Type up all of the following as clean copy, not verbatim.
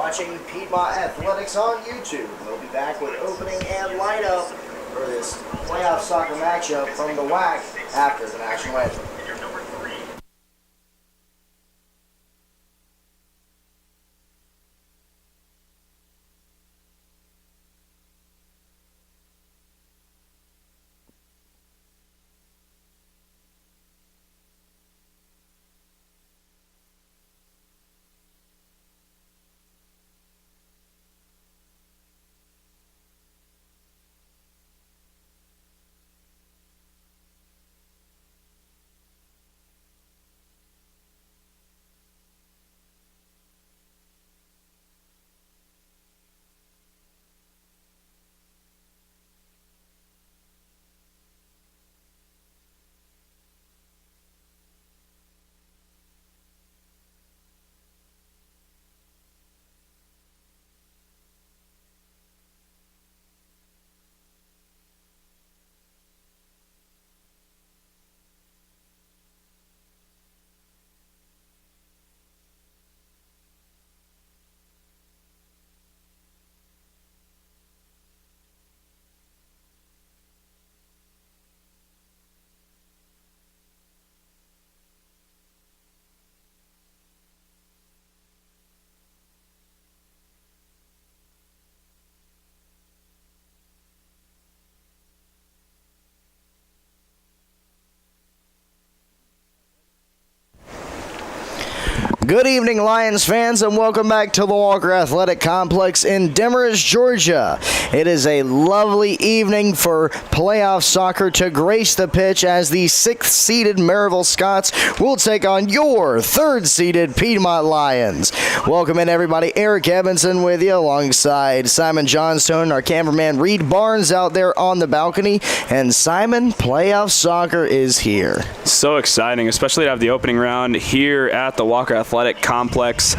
watching Piedmont Athletics on YouTube. We'll be back with opening and lineup for this playoff soccer matchup from the WAC after the national anthem. Good evening, Lions fans, and welcome back to the Walker Athletic Complex in Demorest, Georgia. It is a lovely evening for playoff soccer to grace the pitch as the 6th-seeded Maryville Scots will take on your 3rd-seeded Piedmont Lions. Welcome in, everybody. Eric Evanson with you alongside Simon Johnstone, our cameraman Reed Barnes out there on the balcony. And Simon, playoff soccer is here. So exciting, especially to have the opening round here at the Walker Athletic Complex.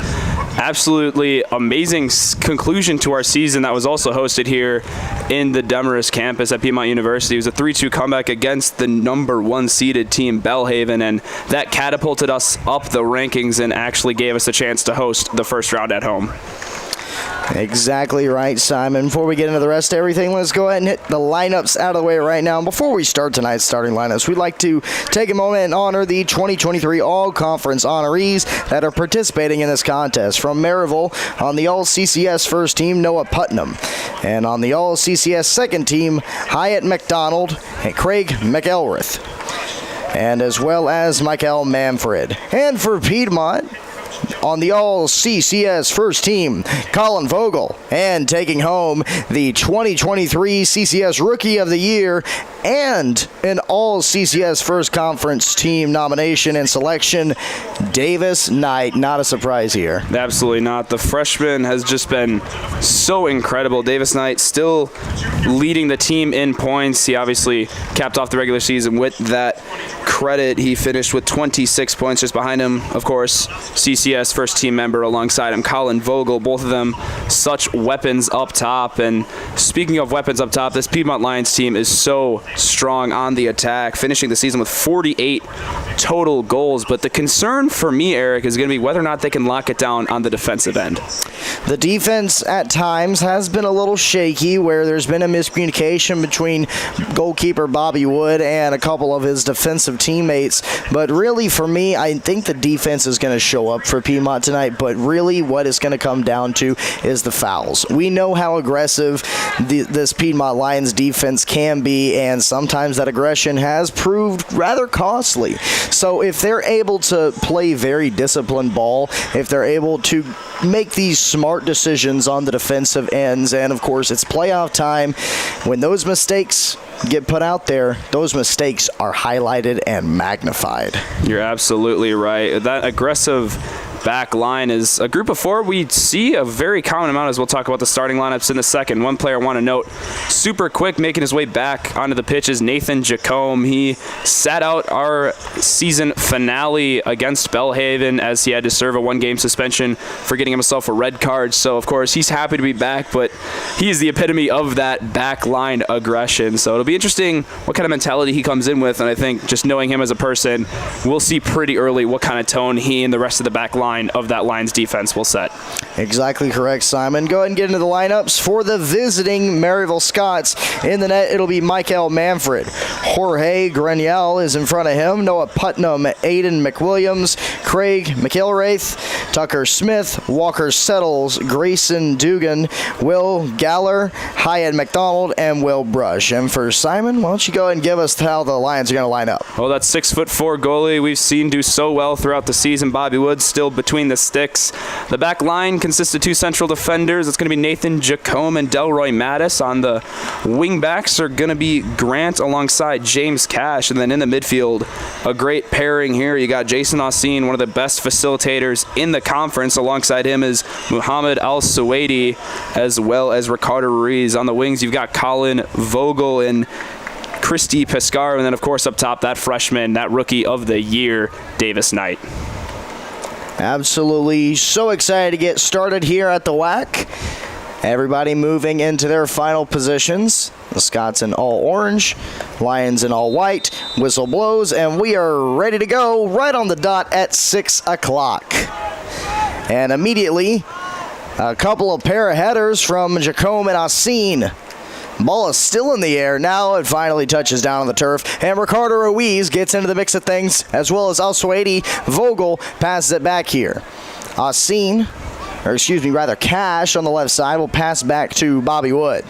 Absolutely amazing conclusion to our season that was also hosted here in the Demorest campus at Piedmont University. It was a 3-2 comeback against the number 1 seeded team, Belhaven, and that catapulted us up the rankings and actually gave us a chance to host the first round at home. Exactly right, Simon. Before we get into the rest of everything, let's go ahead and hit the lineups out of the way right now. And before we start tonight's starting lineups, we'd like to take a moment and honor the 2023 All-Conference honorees that are participating in this contest. From Maryville, on the All-CCS first team, Noah Putnam. And on the All-CCS second team, Hyatt McDonald and Craig McElrath. And as well as Michael Manfred. And for Piedmont, on the All-CCS first team, Colin Vogel, and taking home the 2023 CCS Rookie of the Year and an All-CCS First Conference team nomination and selection, Davis Knight. Not a surprise here. Absolutely not. The freshman has just been so incredible. Davis Knight still leading the team in points. He obviously capped off the regular season with that credit. He finished with 26 points. Just behind him, of course, CCS first team member alongside him, Colin Vogel. Both of them such weapons up top. And speaking of weapons up top, this Piedmont Lions team is so strong on the attack, finishing the season with 48 total goals. But the concern for me, Eric, is going to be whether or not they can lock it down on the defensive end. The defense at times has been a little shaky, where there's been a miscommunication between goalkeeper Bobby Wood and a couple of his defensive teammates. But really, for me, I think the defense is going to show up for Piedmont tonight. But really, what it's going to come down to is the fouls. We know how aggressive this Piedmont Lions defense can be, and sometimes that aggression has proved rather costly. So if they're able to play very disciplined ball, if they're able to make these smart decisions on the defensive ends, and of course it's playoff time, when those mistakes get put out there, those mistakes are highlighted and magnified. You're absolutely right. That aggressive back line is a group of four we see a very common amount, as we'll talk about the starting lineups in a second. One player I want to note, super quick, making his way back onto the pitch is Nathan Jacome. He sat out our season finale against Belhaven as he had to serve a one-game suspension for getting himself a red card. So, of course, he's happy to be back, but he is the epitome of that back line aggression. So it'll be interesting what kind of mentality he comes in with, and I think just knowing him as a person, we'll see pretty early what kind of tone he and the rest of the back line line of that Lions defense will set. Exactly correct, Simon. Go ahead and get into the lineups for the visiting Maryville Scots. In the net, it'll be Michael Manfred. Jorge Greniel is in front of him. Noah Putnam, Aiden McWilliams, Craig McIlwraith, Tucker Smith, Walker Settles, Grayson Dugan, Will Galler, Hyatt McDonald, and Will Brush. And for Simon, why don't you go ahead and give us how the Lions are going to line up? Well, that 6'4" goalie we've seen do so well throughout the season. Bobby Woods still between the sticks. The back line consists of 2 central defenders. It's going to be Nathan Jacome and Delroy Mattis. On the wing backs are going to be Grant alongside James Cash. And then in the midfield, a great pairing here. You got Jason Ossine, one of the best facilitators in the conference. Alongside him is Muhammad Al-Suwaidi, as well as Ricardo Ruiz. On the wings, you've got Colin Vogel and Christy Pescaro. And then, of course, up top, that freshman, that rookie of the year, Davis Knight. Absolutely so excited to get started here at the WAC. Everybody moving into their final positions. The Scots in all orange, Lions in all white. Whistle blows, and we are ready to go right on the dot at 6 o'clock. And immediately, a couple of pair of headers from Jacome and Ossine. Ball is still in the air. Now it finally touches down on the turf. And Ricardo Ruiz gets into the mix of things, as well as Al-Suwaidi. Vogel passes it back here. Cash on the left side will pass back to Bobby Wood.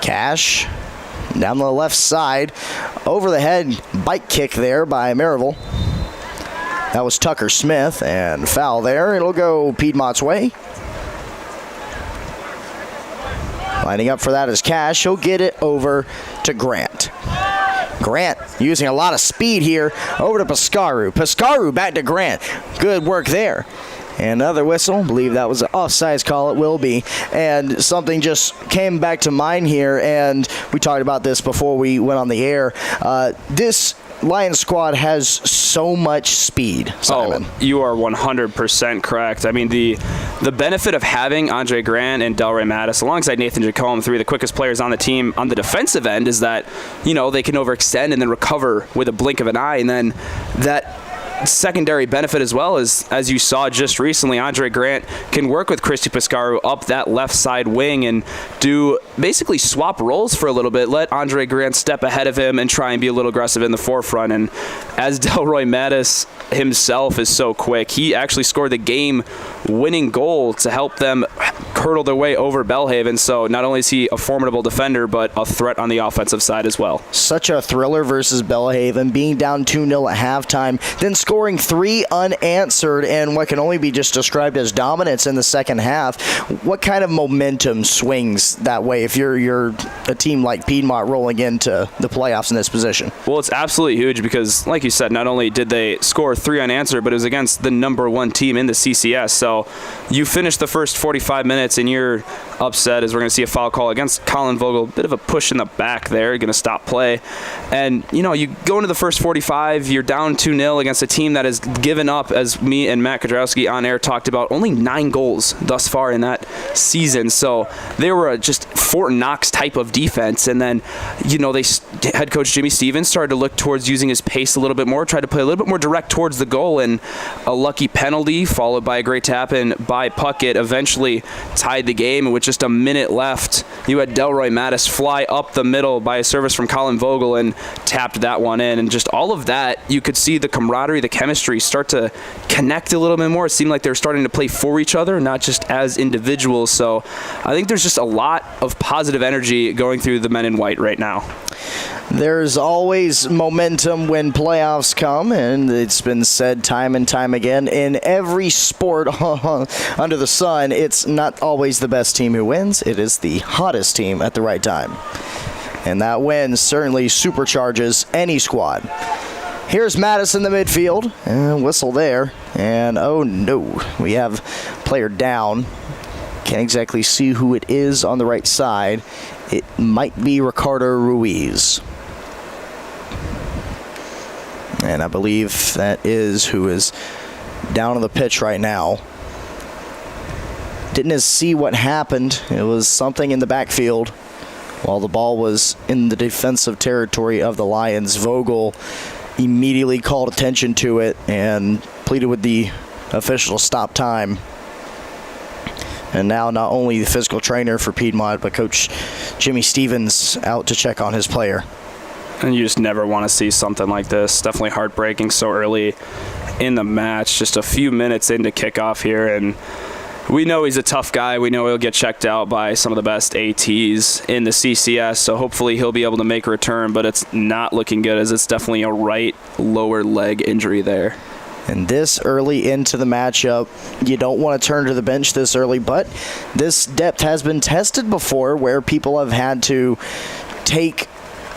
Cash down the left side. Over the head bike kick there by Maryville. That was Tucker Smith, and foul there. It'll go Piedmont's way. Lining up for that is Cash. He'll get it over to Grant. Grant using a lot of speed here. Over to Pescaro. Pescaro back to Grant. Good work there. And another whistle. I believe that was an offsides call. It will be. And something just came back to mind here, and we talked about this before we went on the air. This Lions squad has so much speed, Simon. Oh, you are 100% correct. I mean, the benefit of having Andre Grant and Delroy Mattis alongside Nathan Jacome, 3 of the quickest players on the team on the defensive end, is that, they can overextend and then recover with a blink of an eye. And then that secondary benefit as well is, as you saw just recently, Andre Grant can work with Christy Pescaro up that left side wing and basically swap roles for a little bit, let Andre Grant step ahead of him and try and be a little aggressive in the forefront. And as Delroy Mattis himself is so quick, he actually scored the game-winning goal to help them hurdle their way over Belhaven. So not only is he a formidable defender, but a threat on the offensive side as well. Such a thriller versus Belhaven, being down 2-0 at halftime, then scoring 3 unanswered and what can only be just described as dominance in the second half. What kind of momentum swings that way if you're a team like Piedmont rolling into the playoffs in this position? Well, it's absolutely huge because, like you said, not only did they score 3 unanswered, but it was against the #1 team in the CCS. So you finish the first 45 minutes and you're upset as we're going to see a foul call against Colin Vogel. Bit of a push in the back there, going to stop play. And, you go into the first 45, you're down 2-0 against a team that has given up, as me and Matt Kudrowski on air talked about, only 9 goals thus far in that season. So they were just Fort Knox type of defense. And then, head coach Jimmy Stevens started to look towards using his pace a little bit more, tried to play a little bit more direct towards the goal, and a lucky penalty followed by a great tap in by Puckett eventually tied the game. And with just a minute left, you had Delroy Mattis fly up the middle by a service from Colin Vogel and tapped that one in. And just all of that, you could see the camaraderie, the chemistry start to connect a little bit more. It seemed like they're starting to play for each other, not just as individuals. So I think there's just a lot of positive energy going through the men in white right now. There's always momentum when playoffs come, and it's been said time and time again, in every sport under the sun, it's not always the best team who wins. It is the hottest team at the right time. And that win certainly supercharges any squad. Here's Mattis in the midfield, and whistle there, and oh no, we have player down. Can't exactly see who it is on the right side. It might be Ricardo Ruiz. And I believe that is who is down on the pitch right now. Didn't see what happened. It was something in the backfield while the ball was in the defensive territory of the Lions. Vogel immediately called attention to it and pleaded with the official to stop time. And now not only the physical trainer for Piedmont, but Coach Jimmy Stevens out to check on his player. And you just never want to see something like this. Definitely heartbreaking so early in the match, just a few minutes into kickoff here. And we know he's a tough guy. We know he'll get checked out by some of the best ATs in the CCS, so hopefully he'll be able to make a return, but it's not looking good as it's definitely a right lower leg injury there. And this early into the matchup, you don't want to turn to the bench this early, but this depth has been tested before where people have had to take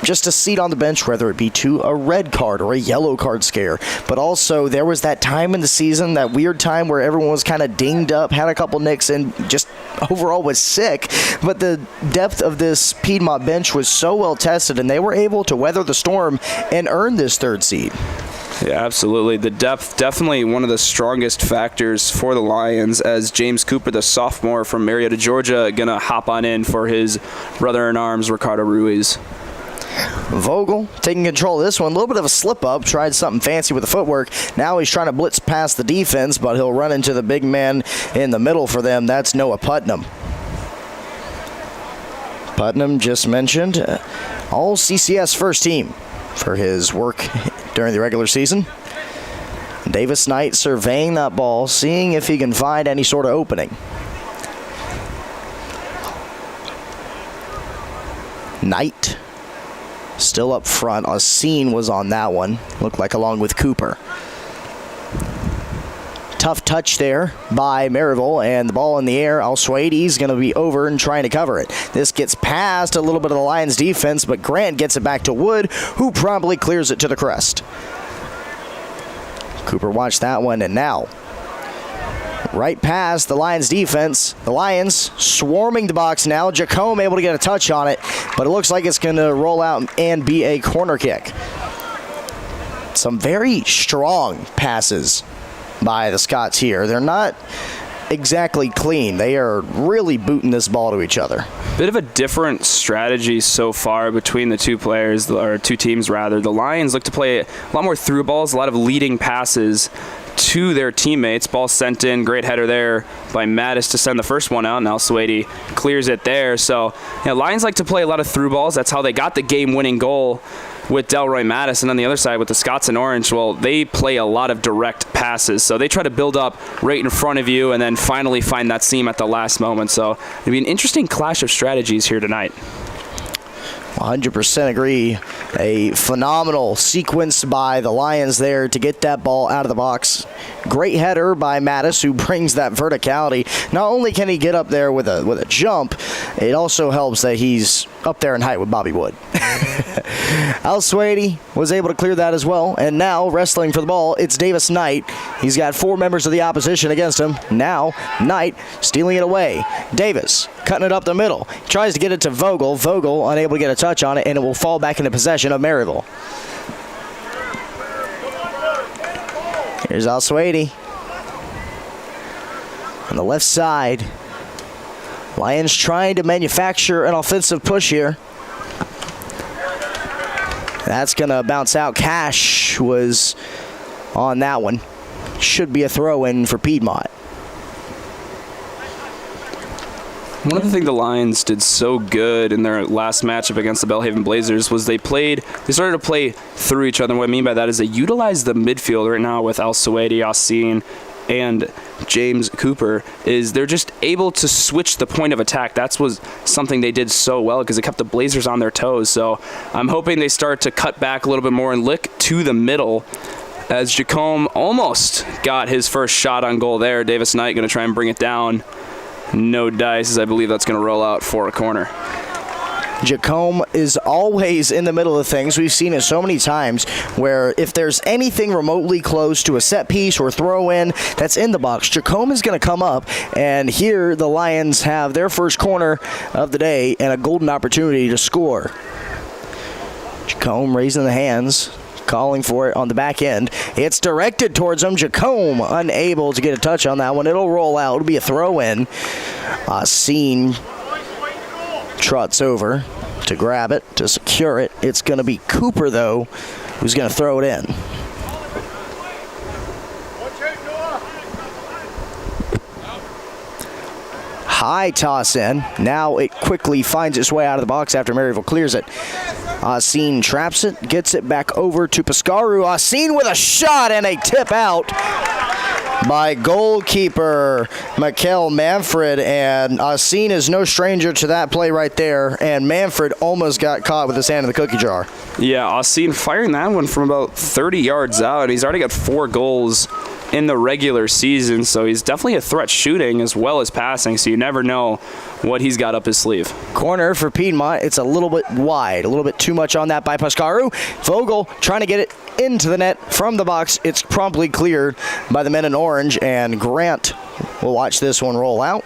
just a seat on the bench, whether it be to a red card or a yellow card scare. But also, there was that time in the season, that weird time where everyone was kind of dinged up, had a couple nicks, and just overall was sick. But the depth of this Piedmont bench was so well tested, and they were able to weather the storm and earn this third seed. Yeah, absolutely. The depth, definitely one of the strongest factors for the Lions, as James Cooper, the sophomore from Marietta, Georgia, going to hop on in for his brother-in-arms, Ricardo Ruiz. Vogel taking control of this one. A little bit of a slip-up. Tried something fancy with the footwork. Now he's trying to blitz past the defense, but he'll run into the big man in the middle for them. That's Noah Putnam. Putnam, just mentioned, all CCS first team for his work during the regular season. Davis Knight surveying that ball, seeing if he can find any sort of opening. Knight still up front. A scene was on that one. Looked like along with Cooper. Tough touch there by Maryville, and the ball in the air. Al-Swaidy's going to be over and trying to cover it. This gets past a little bit of the Lions defense, but Grant gets it back to Wood, who promptly clears it to the crest. Cooper watched that one, and now right past the Lions defense. The Lions swarming the box now. Jacome able to get a touch on it, but it looks like it's going to roll out and be a corner kick. Some very strong passes by the Scots here. They're not exactly clean. They are really booting this ball to each other. Bit of a different strategy so far between the two players, or two teams rather. The Lions look to play a lot more through balls, a lot of leading passes to their teammates. Ball sent in, great header there by Mattis to send the first one out, and Al-Swady clears it there. So, Lions like to play a lot of through balls. That's how they got the game-winning goal with Delroy Mattis. And on the other side with the Scots in orange, well, they play a lot of direct passes. So they try to build up right in front of you and then finally find that seam at the last moment. So it'll be an interesting clash of strategies here tonight. 100% agree. A phenomenal sequence by the Lions there to get that ball out of the box. Great header by Mattis, who brings that verticality. Not only can he get up there with a jump, it also helps that he's up there in height with Bobby Wood. Al-Swady was able to clear that as well, and now wrestling for the ball, it's Davis Knight. He's got 4 members of the opposition against him. Now Knight stealing it away. Davis cutting it up the middle. Tries to get it to Vogel. Vogel unable to get a touch on it, and it will fall back into possession of Maryville. Here's Al-Swady on the left side. Lions trying to manufacture an offensive push here. That's going to bounce out. Cash was on that one. Should be a throw-in for Piedmont. One of the things the Lions did so good in their last matchup against the Belhaven Blazers was they started to play through each other. And what I mean by that is they utilized the midfield right now with Al-Swady, Yassine, and James Cooper. Is they're just able to switch the point of attack. That's was something they did so well because it kept the Blazers on their toes. So I'm hoping they start to cut back a little bit more and lick to the middle, as Jacome almost got his first shot on goal there. Davis Knight going to try and bring it down. No dice, as I believe that's going to roll out for a corner. Jacome is always in the middle of things. We've seen it so many times where if there's anything remotely close to a set piece or throw in that's in the box, Jacome is going to come up, and here the Lions have their first corner of the day and a golden opportunity to score. Jacome raising the hands, calling for it on the back end. It's directed towards him. Jacome unable to get a touch on that one. It'll roll out. It'll be a throw-in. Scene trots over to grab it, to secure it. It's going to be Cooper, though, who's going to throw it in. High toss in. Now it quickly finds its way out of the box after Maryville clears it. Asin traps it, gets it back over to Piscaru. Asin with a shot and a tip out by goalkeeper Mikael Manfred, and Asin is no stranger to that play right there, and Manfred almost got caught with his hand in the cookie jar. Yeah, Asin firing that one from about 30 yards out. He's already got 4 goals in the regular season, so he's definitely a threat shooting as well as passing, so you never know what he's got up his sleeve. Corner for Piedmont. It's a little bit wide, a little bit too much on that by Piscaru. Vogel trying to get it into the net from the box. It's promptly cleared by the men in orange, and Grant will watch this one roll out.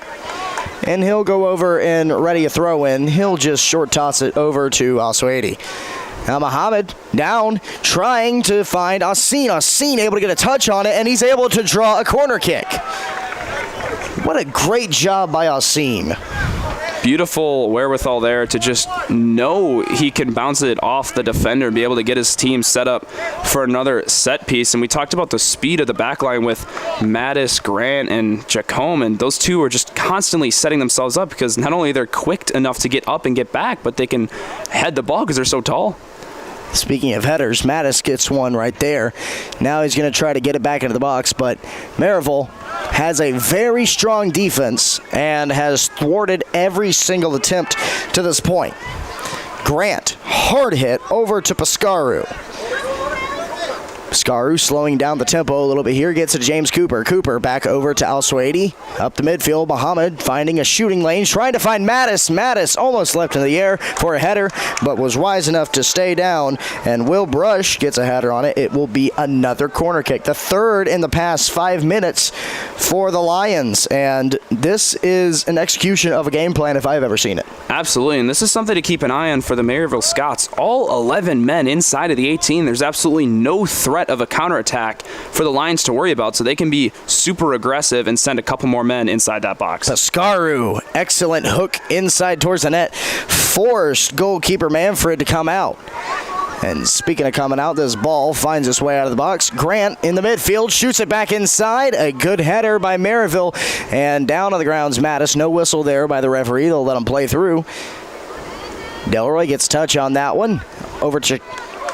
And he'll go over and ready a throw in. He'll just short toss it over to Al-Suwaidi. Now Muhammad down, trying to find Asin. Asin able to get a touch on it, and he's able to draw a corner kick. What a great job by Asin. Beautiful wherewithal there to just know he can bounce it off the defender and be able to get his team set up for another set piece. And we talked about the speed of the back line with Mattis, Grant, and Jacome, and those two are just constantly setting themselves up because not only they're quick enough to get up and get back, but they can head the ball because they're so tall. Speaking of headers, Mattis gets one right there. Now he's going to try to get it back into the box, but Maryville has a very strong defense and has thwarted every single attempt to this point. Grant, hard hit over to Piscaru. Piscaru slowing down the tempo a little bit here, gets to James Cooper. Cooper back over to Al-Suwaidi. Up the midfield, Muhammad finding a shooting lane, trying to find Mattis. Mattis almost leapt in the air for a header, but was wise enough to stay down, and Will Brush gets a header on it. It will be another corner kick, the third in the past 5 minutes for the Lions, and this is an execution of a game plan if I've ever seen it. Absolutely, and this is something to keep an eye on for the Maryville Scots. All 11 men inside of the 18. There's absolutely no threat of a counterattack for the Lions to worry about, so they can be super aggressive and send a couple more men inside that box. Piscaru, excellent hook inside towards the net, forced goalkeeper Manfred to come out. And speaking of coming out, this ball finds its way out of the box. Grant in the midfield shoots it back inside. A good header by Maryville, and down on the ground's Mattis. No whistle there by the referee. They'll let him play through. Delroy gets touch on that one. Over to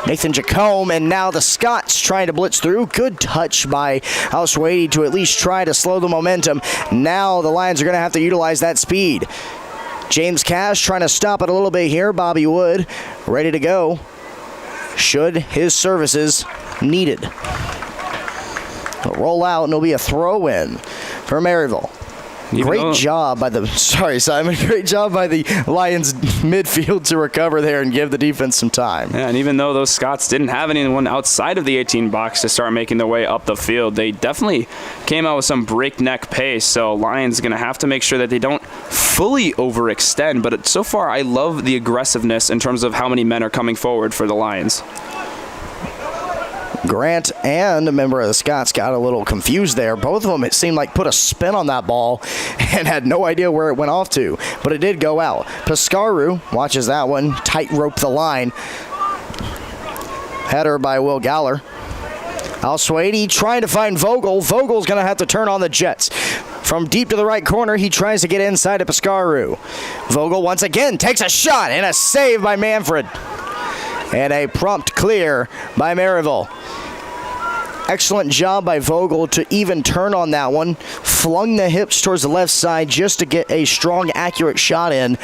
Nathan Jacome, and now the Scots trying to blitz through. Good touch by Al-Suwaidi to at least try to slow the momentum. Now the Lions are going to have to utilize that speed. James Cash trying to stop it a little bit here. Bobby Wood ready to go should his services needed. It'll roll out, and it'll be a throw-in for Maryville. Great job by the Lions midfield to recover there and give the defense some time. Yeah, and even though those Scots didn't have anyone outside of the 18 box to start making their way up the field, they definitely came out with some breakneck pace. So Lions going to have to make sure that they don't fully overextend. But so far, I love the aggressiveness in terms of how many men are coming forward for the Lions. Grant and a member of the Scots got a little confused there. Both of them, it seemed like, put a spin on that ball and had no idea where it went off to, but it did go out. Piscaru watches that one, tightrope the line. Header by Will Galler. Al-Suwaidi trying to find Vogel. Vogel's going to have to turn on the Jets. From deep to the right corner, he tries to get inside to Piscaru. Vogel once again takes a shot, and a save by Manfred. And a prompt clear by Maryville. Excellent job by Vogel to even turn on that one. Flung the hips towards the left side just to get a strong, accurate shot in.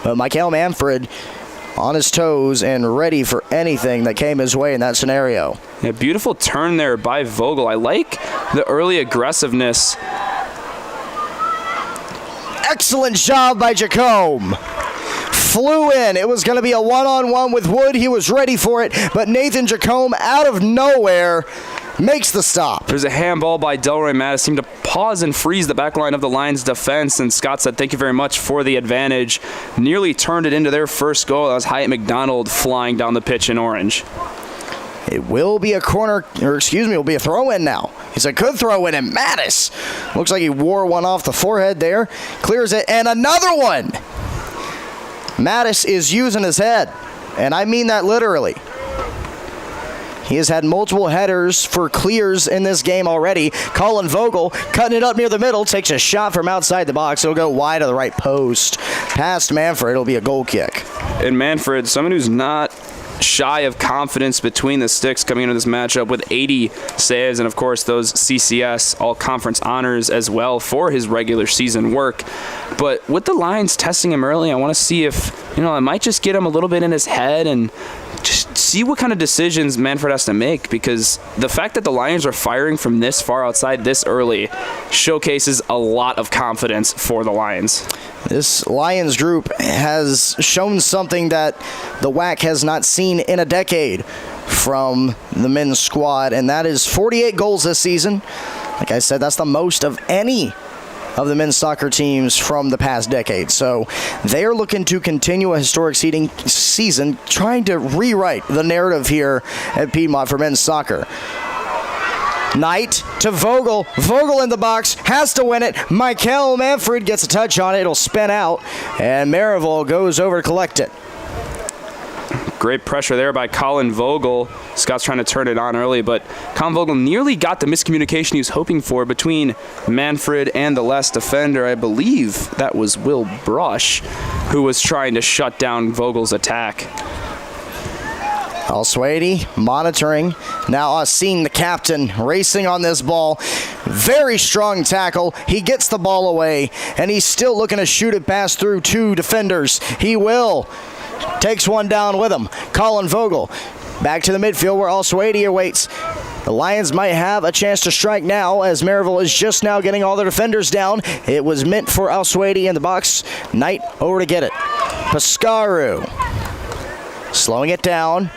But Mikael Manfred on his toes and ready for anything that came his way in that scenario. Yeah, beautiful turn there by Vogel. I like the early aggressiveness. Excellent job by Jacome. Flew in. It was going to be a one-on-one with Wood. He was ready for it, but Nathan Jacome out of nowhere makes the stop. There's a handball by Delroy Mattis. Seemed to pause and freeze the back line of the Lions defense, and Scott said thank you very much for the advantage. Nearly turned it into their first goal. That was Hyatt McDonald flying down the pitch in orange. It will be a it'll be a throw-in now. It's a good throw-in, and Mattis looks like he wore one off the forehead there. Clears it, and another one. Mattis is using his head, and I mean that literally. He has had multiple headers for clears in this game already. Colin Vogel cutting it up near the middle, takes a shot from outside the box. It'll go wide of the right post. Past Manfred, it'll be a goal kick. And Manfred, someone who's not shy of confidence between the sticks coming into this matchup with 80 saves and, of course, those CCS all-conference honors as well for his regular season work. But with the Lions testing him early, I want to see if, it might just get him a little bit in his head and just see what kind of decisions Manfred has to make, because the fact that the Lions are firing from this far outside this early showcases a lot of confidence for the Lions. This Lions group has shown something that the WAC has not seen in a decade from the men's squad, and that is 48 goals this season. Like I said, that's the most of any of the men's soccer teams from the past decade. So they are looking to continue a historic season, trying to rewrite the narrative here at Piedmont for men's soccer. Knight to Vogel. Vogel in the box, has to win it. Michael Manfred gets a touch on it. It'll spin out, and Maryville goes over to collect it. Great pressure there by Colin Vogel. Scott's trying to turn it on early, but Colin Vogel nearly got the miscommunication he was hoping for between Manfred and the last defender. I believe that was Will Brush, who was trying to shut down Vogel's attack. Al-Swady monitoring. Now Asin, the captain, racing on this ball. Very strong tackle. He gets the ball away, and he's still looking to shoot it past through two defenders. He will. Takes one down with him. Colin Vogel back to the midfield where Al-Swady awaits. The Lions might have a chance to strike now, as Maryville is just now getting all their defenders down. It was meant for Al-Swady in the box. Knight over to get it. Pascaru slowing it down.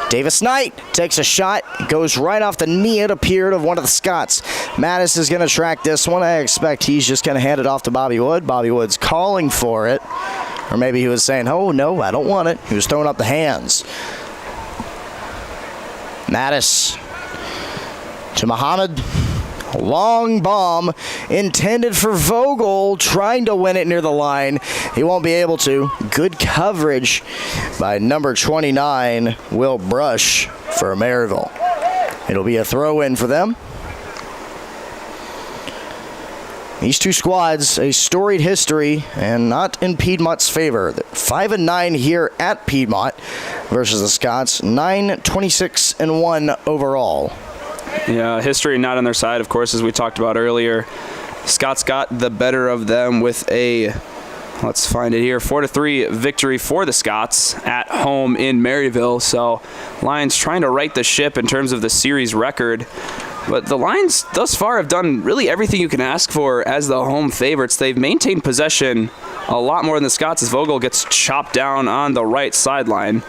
Davis Knight takes a shot, goes right off the knee, it appeared, of one of the Scots. Mattis is going to track this one. I expect he's just going to hand it off to Bobby Wood. Bobby Wood's calling for it. Or maybe he was saying, oh, no, I don't want it. He was throwing up the hands. Mattis to Muhammad. Long bomb intended for Vogel, trying to win it near the line. He won't be able to. Good coverage by number 29, Will Brush, for Maryville. It'll be a throw-in for them. These two squads, a storied history, and not in Piedmont's favor. 5-9 here at Piedmont versus the Scots. 9-26-1 overall. Yeah, history not on their side, of course, as we talked about earlier. Scots got the better of them with a, let's find it here, 4-3 victory for the Scots at home in Maryville. So Lions trying to right the ship in terms of the series record. But the Lions thus far have done really everything you can ask for as the home favorites. They've maintained possession a lot more than the Scots as Vogel gets chopped down on the right sideline.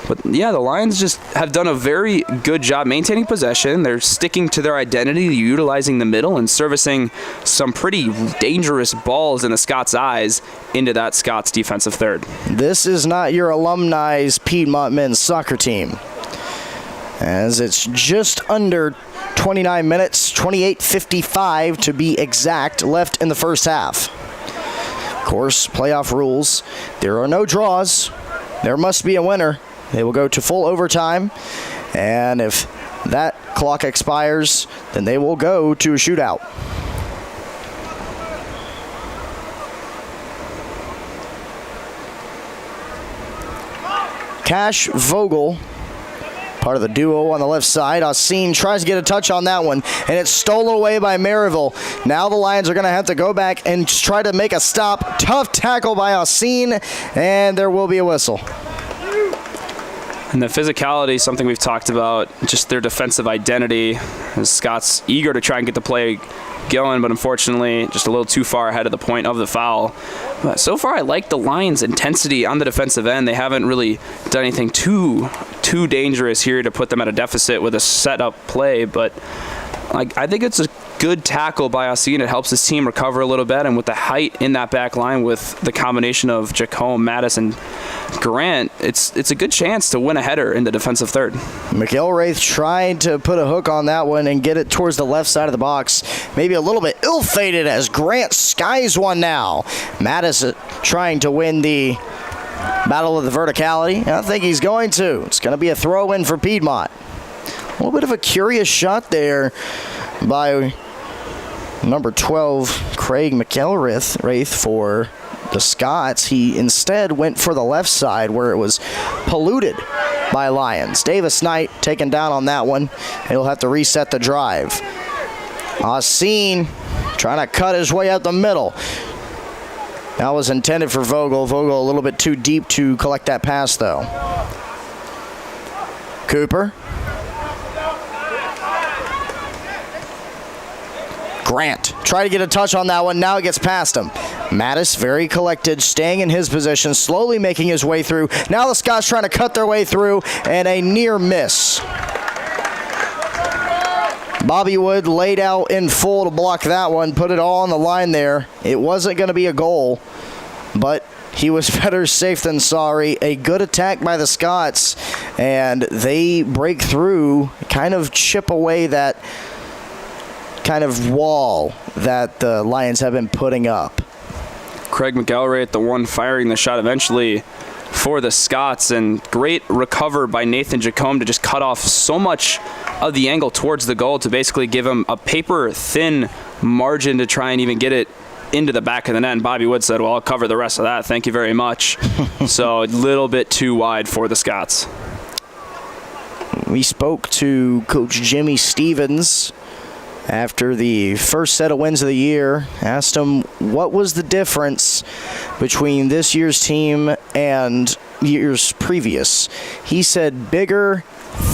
But yeah, the Lions just have done a very good job maintaining possession. They're sticking to their identity, utilizing the middle and servicing some pretty dangerous balls in the Scots' eyes into that Scots defensive third. This is not your alumni's Piedmont men's soccer team, as it's just under 29 minutes, 28:55 to be exact, left in the first half. Of course, playoff rules. There are no draws. There must be a winner. They will go to full overtime, and if that clock expires, then they will go to a shootout. Cash Vogel, part of the duo on the left side. Asin tries to get a touch on that one, and it's stolen away by Maryville. Now the Lions are going to have to go back and try to make a stop. Tough tackle by Asin, and there will be a whistle. And the physicality, something we've talked about, just their defensive identity. Scott's eager to try and get the play going, but unfortunately just a little too far ahead of the point of the foul. But so far I like the Lions' intensity on the defensive end. They haven't really done anything too dangerous here to put them at a deficit with a set-up play, but I think it's a good tackle by Asin. It helps his team recover a little bit, and with the height in that back line with the combination of Jacome, Mattis, and Grant, it's a good chance to win a header in the defensive third. McElwraith tried to put a hook on that one and get it towards the left side of the box. Maybe a little bit ill-fated as Grant skies one now. Mattis trying to win the Battle of the verticality. I think he's going to. It's going to be a throw-in for Piedmont. A little bit of a curious shot there by number 12, Craig McElrath for the Scots. He instead went for the left side where it was polluted by Lions. Davis Knight taken down on that one. He'll have to reset the drive. Oseen trying to cut his way out the middle. That was intended for Vogel. Vogel a little bit too deep to collect that pass, though. Cooper. Grant tried to get a touch on that one. Now it gets past him. Mattis, very collected, staying in his position, slowly making his way through. Now the Scots trying to cut their way through, and a near miss. Bobby Wood laid out in full to block that one, put it all on the line there. It wasn't going to be a goal, but he was better safe than sorry. A good attack by the Scots, and they break through, kind of chip away that kind of wall that the Lions have been putting up. Craig McElrath, the one firing the shot eventually for the Scots, and great recover by Nathan Jacome to just cut off so much of the angle towards the goal to basically give him a paper-thin margin to try and even get it into the back of the net. And Bobby Wood said, well, I'll cover the rest of that. Thank you very much. So a little bit too wide for the Scots. We spoke to Coach Jimmy Stevens after the first set of wins of the year, asked him what was the difference between this year's team and years previous. He said bigger,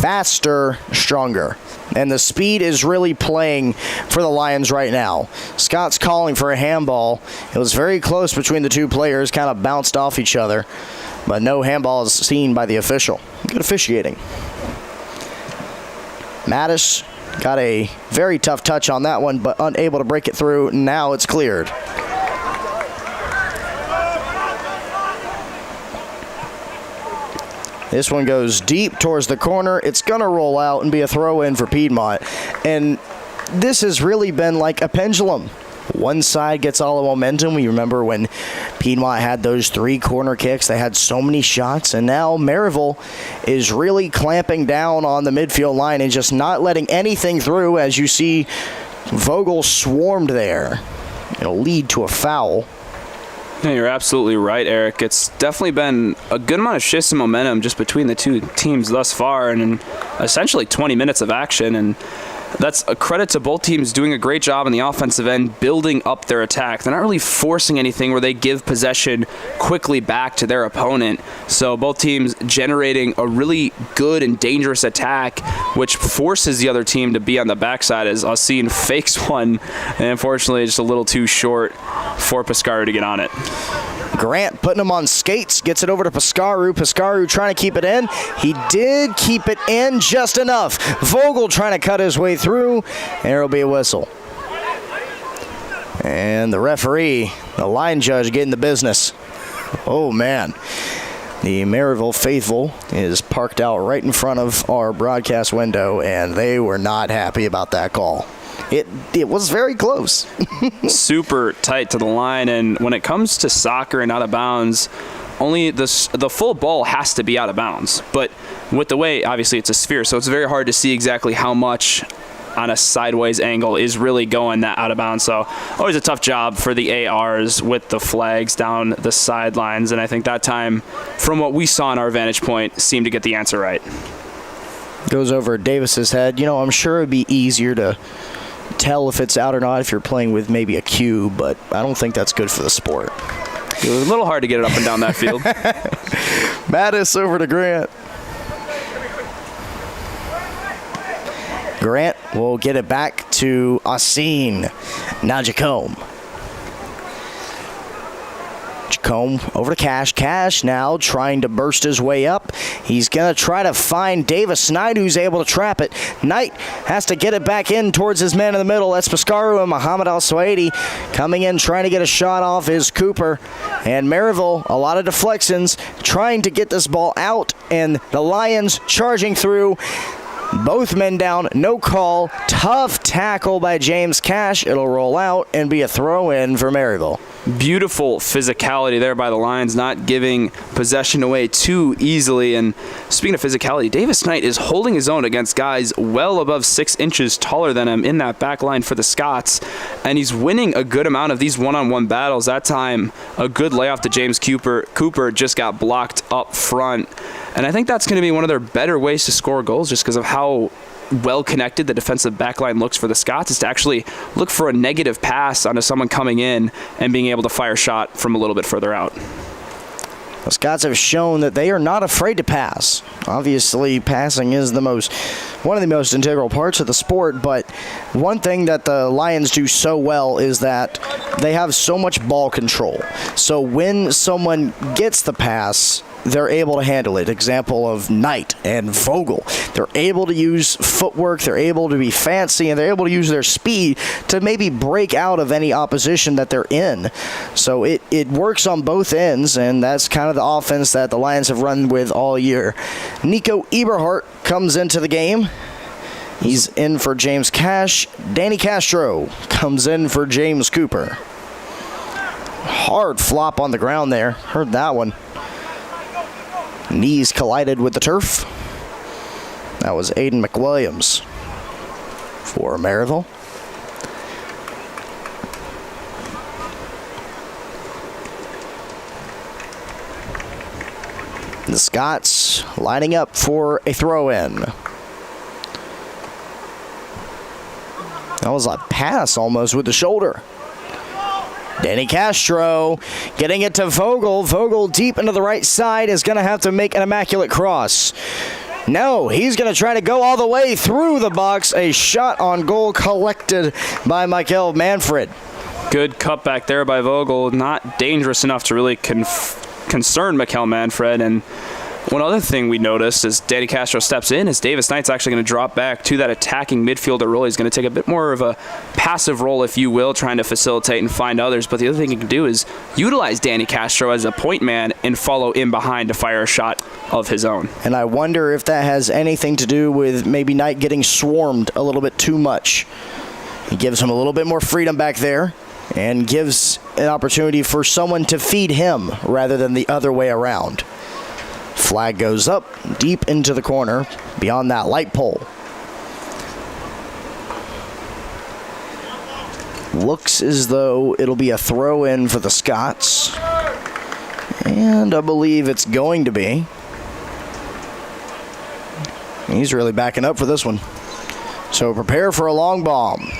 faster, stronger. And the speed is really playing for the Lions right now. Scott's calling for a handball. It was very close between the two players, kind of bounced off each other, but no handball is seen by the official. Good officiating. Mattis got a very tough touch on that one, but unable to break it through. Now it's cleared. This one goes deep towards the corner. It's going to roll out and be a throw-in for Piedmont. And this has really been like a pendulum. One side gets all the momentum. We remember when Piedmont had those 3 corner kicks. They had so many shots. And now Maryville is really clamping down on the midfield line and just not letting anything through. As you see, Vogel swarmed there. It'll lead to a foul. Yeah, you're absolutely right, Eric. It's definitely been a good amount of shifts in momentum just between the two teams thus far, and in essentially 20 minutes of action. And that's a credit to both teams doing a great job on the offensive end, building up their attack. They're not really forcing anything where they give possession quickly back to their opponent. So both teams generating a really good and dangerous attack, which forces the other team to be on the backside as Oseen fakes one, and unfortunately just a little too short for Pescaru to get on it. Grant putting him on skates, gets it over to Pescaru. Pescaru trying to keep it in. He did keep it in just enough. Vogel trying to cut his way through, and there will be a whistle. And the referee, the line judge, getting the business. Oh, man. The Maryville faithful is parked out right in front of our broadcast window, and they were not happy about that call. It was very close. Super tight to the line, and when it comes to soccer and out of bounds, only the full ball has to be out of bounds. But with the way, obviously it's a sphere, so it's very hard to see exactly how much on a sideways angle is really going that out of bounds. So always a tough job for the ARs with the flags down the sidelines, and I think that time, from what we saw in our vantage point, seemed to get the answer right. Goes over Davis's head. You know, I'm sure it'd be easier to tell if it's out or not if you're playing with maybe a cube, but I don't think that's good for the sport. It was a little hard to get it up and down that field. Mattis over to Grant. Grant will get it back to Oseen. Now Jacome. Jacome over to Cash. Cash now trying to burst his way up. He's going to try to find Davis Knight, who's able to trap it. Knight has to get it back in towards his man in the middle. That's Pescaru, and Muhammad Al-Suwaidi coming in trying to get a shot off is Cooper. And Maryville, a lot of deflections, trying to get this ball out, and the Lions charging through. Both men down, no call. Tough tackle by James Cash. It'll roll out and be a throw-in for Maryville. Beautiful physicality there by the Lions, not giving possession away too easily. And speaking of physicality, Davis Knight is holding his own against guys well above 6 inches taller than him in that back line for the Scots. And he's winning a good amount of these one-on-one battles. That time, a good layoff to James Cooper. Cooper just got blocked up front. And I think that's going to be one of their better ways to score goals just because of how well connected the defensive backline looks for the Scots, is to actually look for a negative pass onto someone coming in and being able to fire a shot from a little bit further out. The Scots have shown that they are not afraid to pass. Obviously, passing is one of the most integral parts of the sport, but one thing that the Lions do so well is that they have so much ball control. So when someone gets the pass, they're able to handle it. Example of Knight and Vogel. They're able to use footwork, they're able to be fancy, and they're able to use their speed to maybe break out of any opposition that they're in. So it works on both ends, and that's kind of the offense that the Lions have run with all year. Nico Eberhardt comes into the game. He's in for James Cash. Danny Castro comes in for James Cooper. Hard flop on the ground there. Heard that one. Knees collided with the turf. That was Aiden McWilliams for Maryville. The Scots lining up for a throw-in. That was a pass almost with the shoulder. Danny Castro getting it to Vogel. Vogel deep into the right side is going to have to make an immaculate cross. No, he's going to try to go all the way through the box. A shot on goal collected by Michael Manfred. Good cutback there by Vogel. Not dangerous enough to really concern Mikel Manfred. And one other thing we noticed as Danny Castro steps in is Davis Knight's actually going to drop back to that attacking midfielder role. He's going to take a bit more of a passive role, if you will, trying to facilitate and find others. But the other thing he can do is utilize Danny Castro as a point man and follow in behind to fire a shot of his own. And I wonder if that has anything to do with maybe Knight getting swarmed a little bit too much. He gives him a little bit more freedom back there and gives an opportunity for someone to feed him rather than the other way around. Flag goes up deep into the corner beyond that light pole. Looks as though it'll be a throw-in for the Scots. And I believe it's going to be. He's really backing up for this one. So prepare for a long bomb.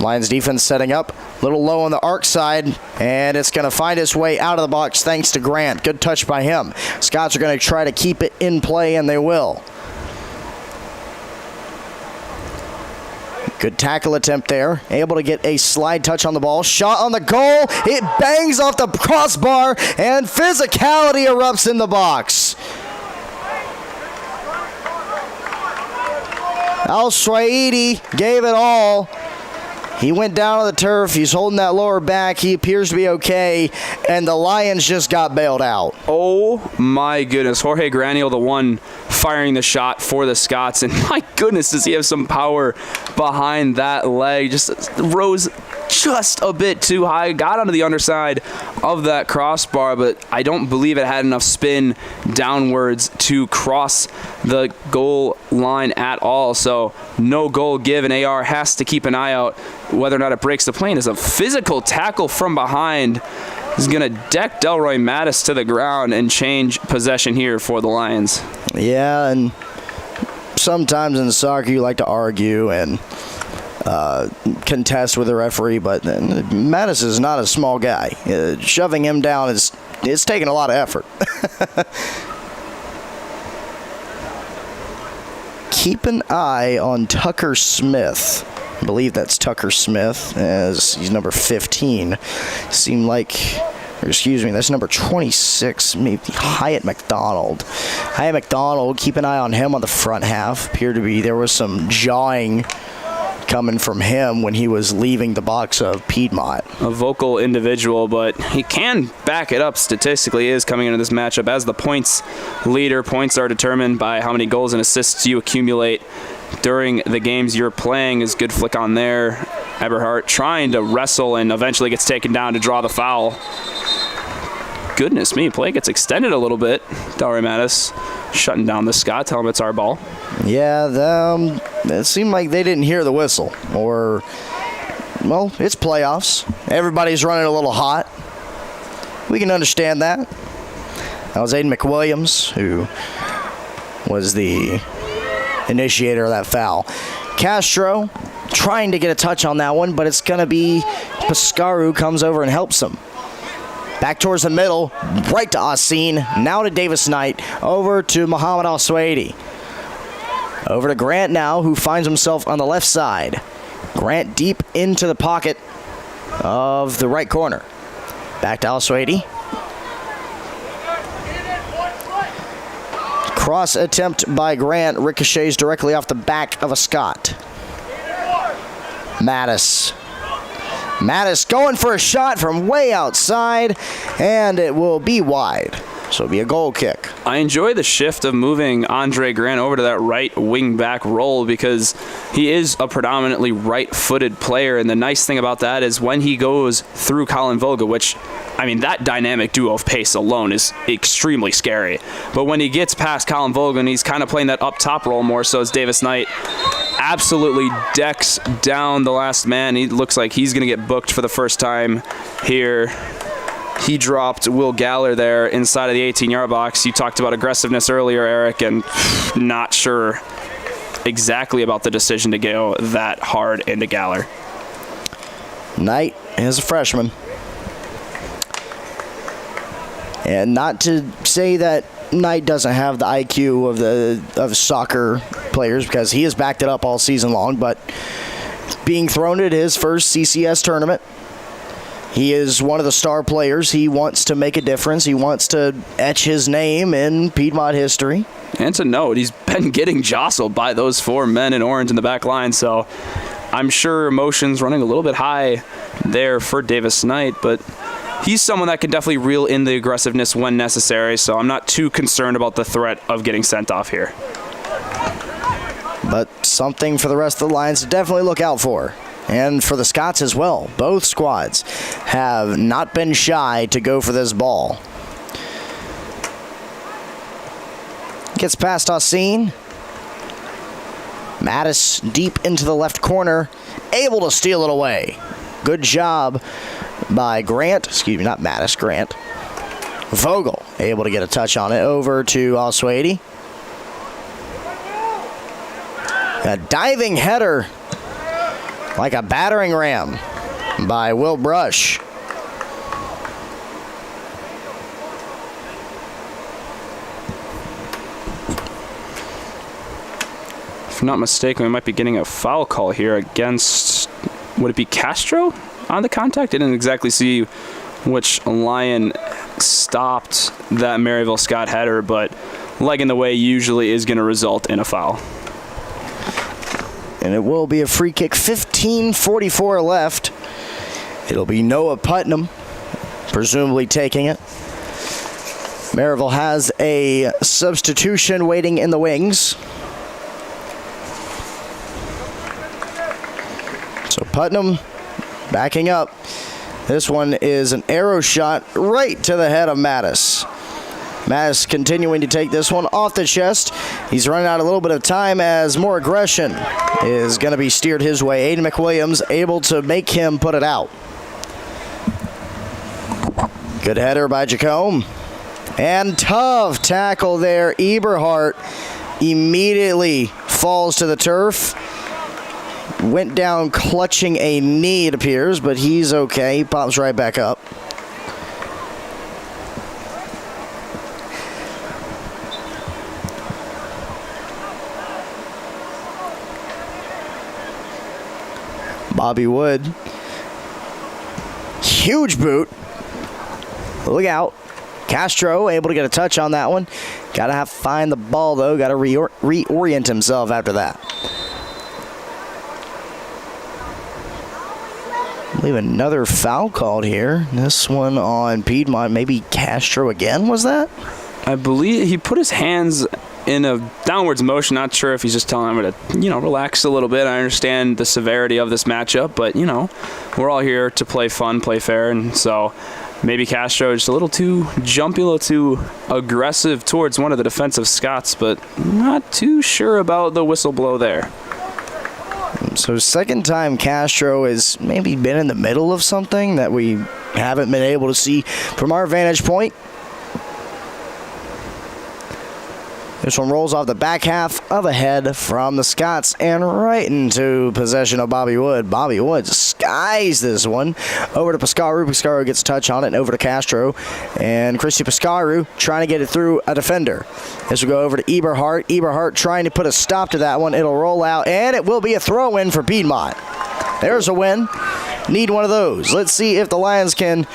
Lions defense setting up. A little low on the arc side, and it's going to find its way out of the box thanks to Grant. Good touch by him. Scots are going to try to keep it in play, and they will. Good tackle attempt there. Able to get a slide touch on the ball. Shot on the goal. It bangs off the crossbar, and physicality erupts in the box. Al-Swaidi gave it all. He went down on the turf. He's holding that lower back. He appears to be okay, and the Lions just got bailed out. Oh, my goodness. Jorge Graniel, the one firing the shot for the Scots, and my goodness, does he have some power behind that leg. Just rose just a bit too high, got onto the underside of that crossbar, but I don't believe it had enough spin downwards to cross the goal line at all. So no goal given. AR has to keep an eye out whether or not it breaks the plane. As a physical tackle from behind is going to deck Delroy Mattis to the ground and change possession here for the Lions. Yeah, and sometimes in soccer you like to argue and contest with the referee, but Mattis is not a small guy. Shoving him down it's taking a lot of effort. Keep an eye on Tucker Smith. I believe that's Tucker Smith, as he's number 15. That's number 26, maybe Hyatt McDonald. Hyatt McDonald, keep an eye on him on the front half. There was some jawing coming from him when he was leaving the box of Piedmont. A vocal individual, but he can back it up statistically. He is coming into this matchup as the points leader. Points are determined by how many goals and assists you accumulate during the games you're playing. Is good flick on there. Eberhardt trying to wrestle and eventually gets taken down to draw the foul. Goodness me, play gets extended a little bit. Delray Mattis shutting down the Scott, tell him it's our ball. Yeah, it seemed like they didn't hear the whistle. Or, well, it's playoffs. Everybody's running a little hot. We can understand that. That was Aiden McWilliams, who was the initiator of that foul. Castro trying to get a touch on that one, but it's going to be Piscaru comes over and helps him. Back towards the middle, right to Asin, now to Davis Knight, over to Muhammad Al-Swaidi. Over to Grant now, who finds himself on the left side. Grant deep into the pocket of the right corner. Back to Al-Swaidi. Cross attempt by Grant ricochets directly off the back of a Scott. Mattis going for a shot from way outside, and it will be wide. So it'll be a goal kick. I enjoy the shift of moving Andre Grant over to that right wing back role because he is a predominantly right-footed player, and the nice thing about that is when he goes through Colin Voga, which, I mean, that dynamic duo of pace alone is extremely scary. But when he gets past Colin Voga and he's kind of playing that up-top role more so as Davis Knight absolutely decks down the last man. He looks like he's going to get booked for the first time here. He dropped Will Galler there inside of the 18-yard box. You talked about aggressiveness earlier, Eric, and not sure exactly about the decision to go that hard into Galler. Knight is a freshman. And not to say that Knight doesn't have the IQ of soccer players, because he has backed it up all season long, but being thrown at his first CCS tournament, he is one of the star players. He wants to make a difference. He wants to etch his name in Piedmont history. And to note, he's been getting jostled by those four men in orange in the back line, so I'm sure emotions running a little bit high there for Davis Knight, but he's someone that can definitely reel in the aggressiveness when necessary, so I'm not too concerned about the threat of getting sent off here. But something for the rest of the Lions to definitely look out for. And for the Scots as well. Both squads have not been shy to go for this ball. Gets past Asin. Mattis deep into the left corner. Able to steal it away. Good job by Grant. Excuse me, not Mattis, Grant. Vogel able to get a touch on it. Over to Al-Swaidi. A diving header like a battering ram by Will Brush. If I'm not mistaken, we might be getting a foul call here against, would it be Castro on the contact? I didn't exactly see which Lion stopped that Maryville Scott header, but leg in the way usually is going to result in a foul. And it will be a free kick. 15:44 left. It'll be Noah Putnam, presumably taking it. Maryville has a substitution waiting in the wings. So Putnam backing up. This one is an arrow shot right to the head of Mattis. Mattis continuing to take this one off the chest. He's running out a little bit of time as more aggression is going to be steered his way. Aiden McWilliams able to make him put it out. Good header by Jacome. And tough tackle there. Eberhardt immediately falls to the turf. Went down clutching a knee, it appears, but he's okay. He pops right back up. Bobby Wood. Huge boot. Look out. Castro able to get a touch on that one. Got to find the ball, though. Got to reorient himself after that. believe another foul called here. This one on Piedmont, maybe Castro again, was that? I believe he put his hands in a downwards motion. Not sure if he's just telling him to, relax a little bit. I understand the severity of this matchup, but, we're all here to play fun, play fair, and so maybe Castro is just a little too jumpy, a little too aggressive towards one of the defensive Scots, but not too sure about the whistle blow there. So second time Castro has maybe been in the middle of something that we haven't been able to see from our vantage point. This one rolls off the back half of a head from the Scots and right into possession of Bobby Wood. Bobby Wood skies this one over to Pescaru. Pescaru gets a touch on it and over to Castro. And Christy Pescaru trying to get it through a defender. This will go over to Eberhardt. Eberhardt trying to put a stop to that one. It'll roll out and it will be a throw-in for Piedmont. There's a win. Need one of those. Let's see if the Lions can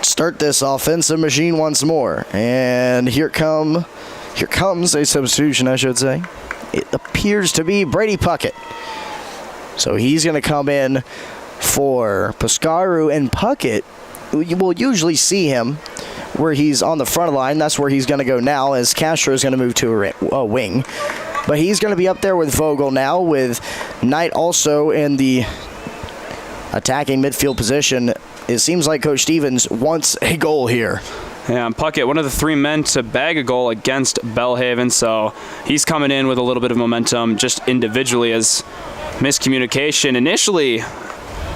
start this offensive machine once more. And here comes a substitution, I should say. It appears to be Brady Puckett. So he's going to come in for Pescaru, and Puckett, you will usually see him where he's on the front of the line. That's where he's going to go now, as Castro is going to move to a wing. But he's going to be up there with Vogel now, with Knight also in the attacking midfield position. It seems like Coach Stevens wants a goal here. Yeah, and Puckett, one of the three men to bag a goal against Belhaven, so he's coming in with a little bit of momentum just individually, as miscommunication initially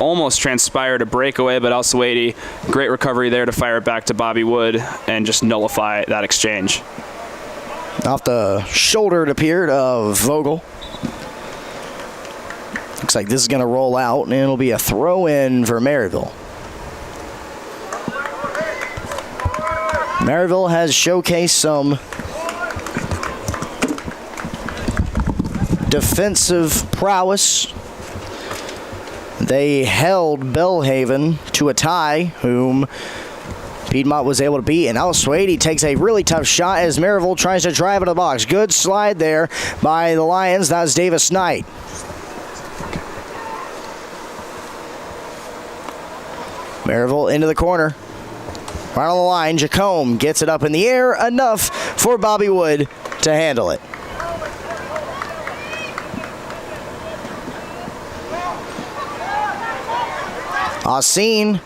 almost transpired a breakaway, but Al-Suwaidi, great recovery there to fire it back to Bobby Wood and just nullify that exchange. Off the shoulder, it appeared, of Vogel. Looks like this is going to roll out, and it'll be a throw-in for Maryville. Maryville has showcased some defensive prowess. They held Belhaven to a tie, whom Piedmont was able to beat. And Al-Suwaidi takes a really tough shot as Maryville tries to drive into the box. Good slide there by the Lions. That was Davis Knight. Maryville into the corner. Right on the line, Jacome gets it up in the air, enough for Bobby Wood to handle it. Asin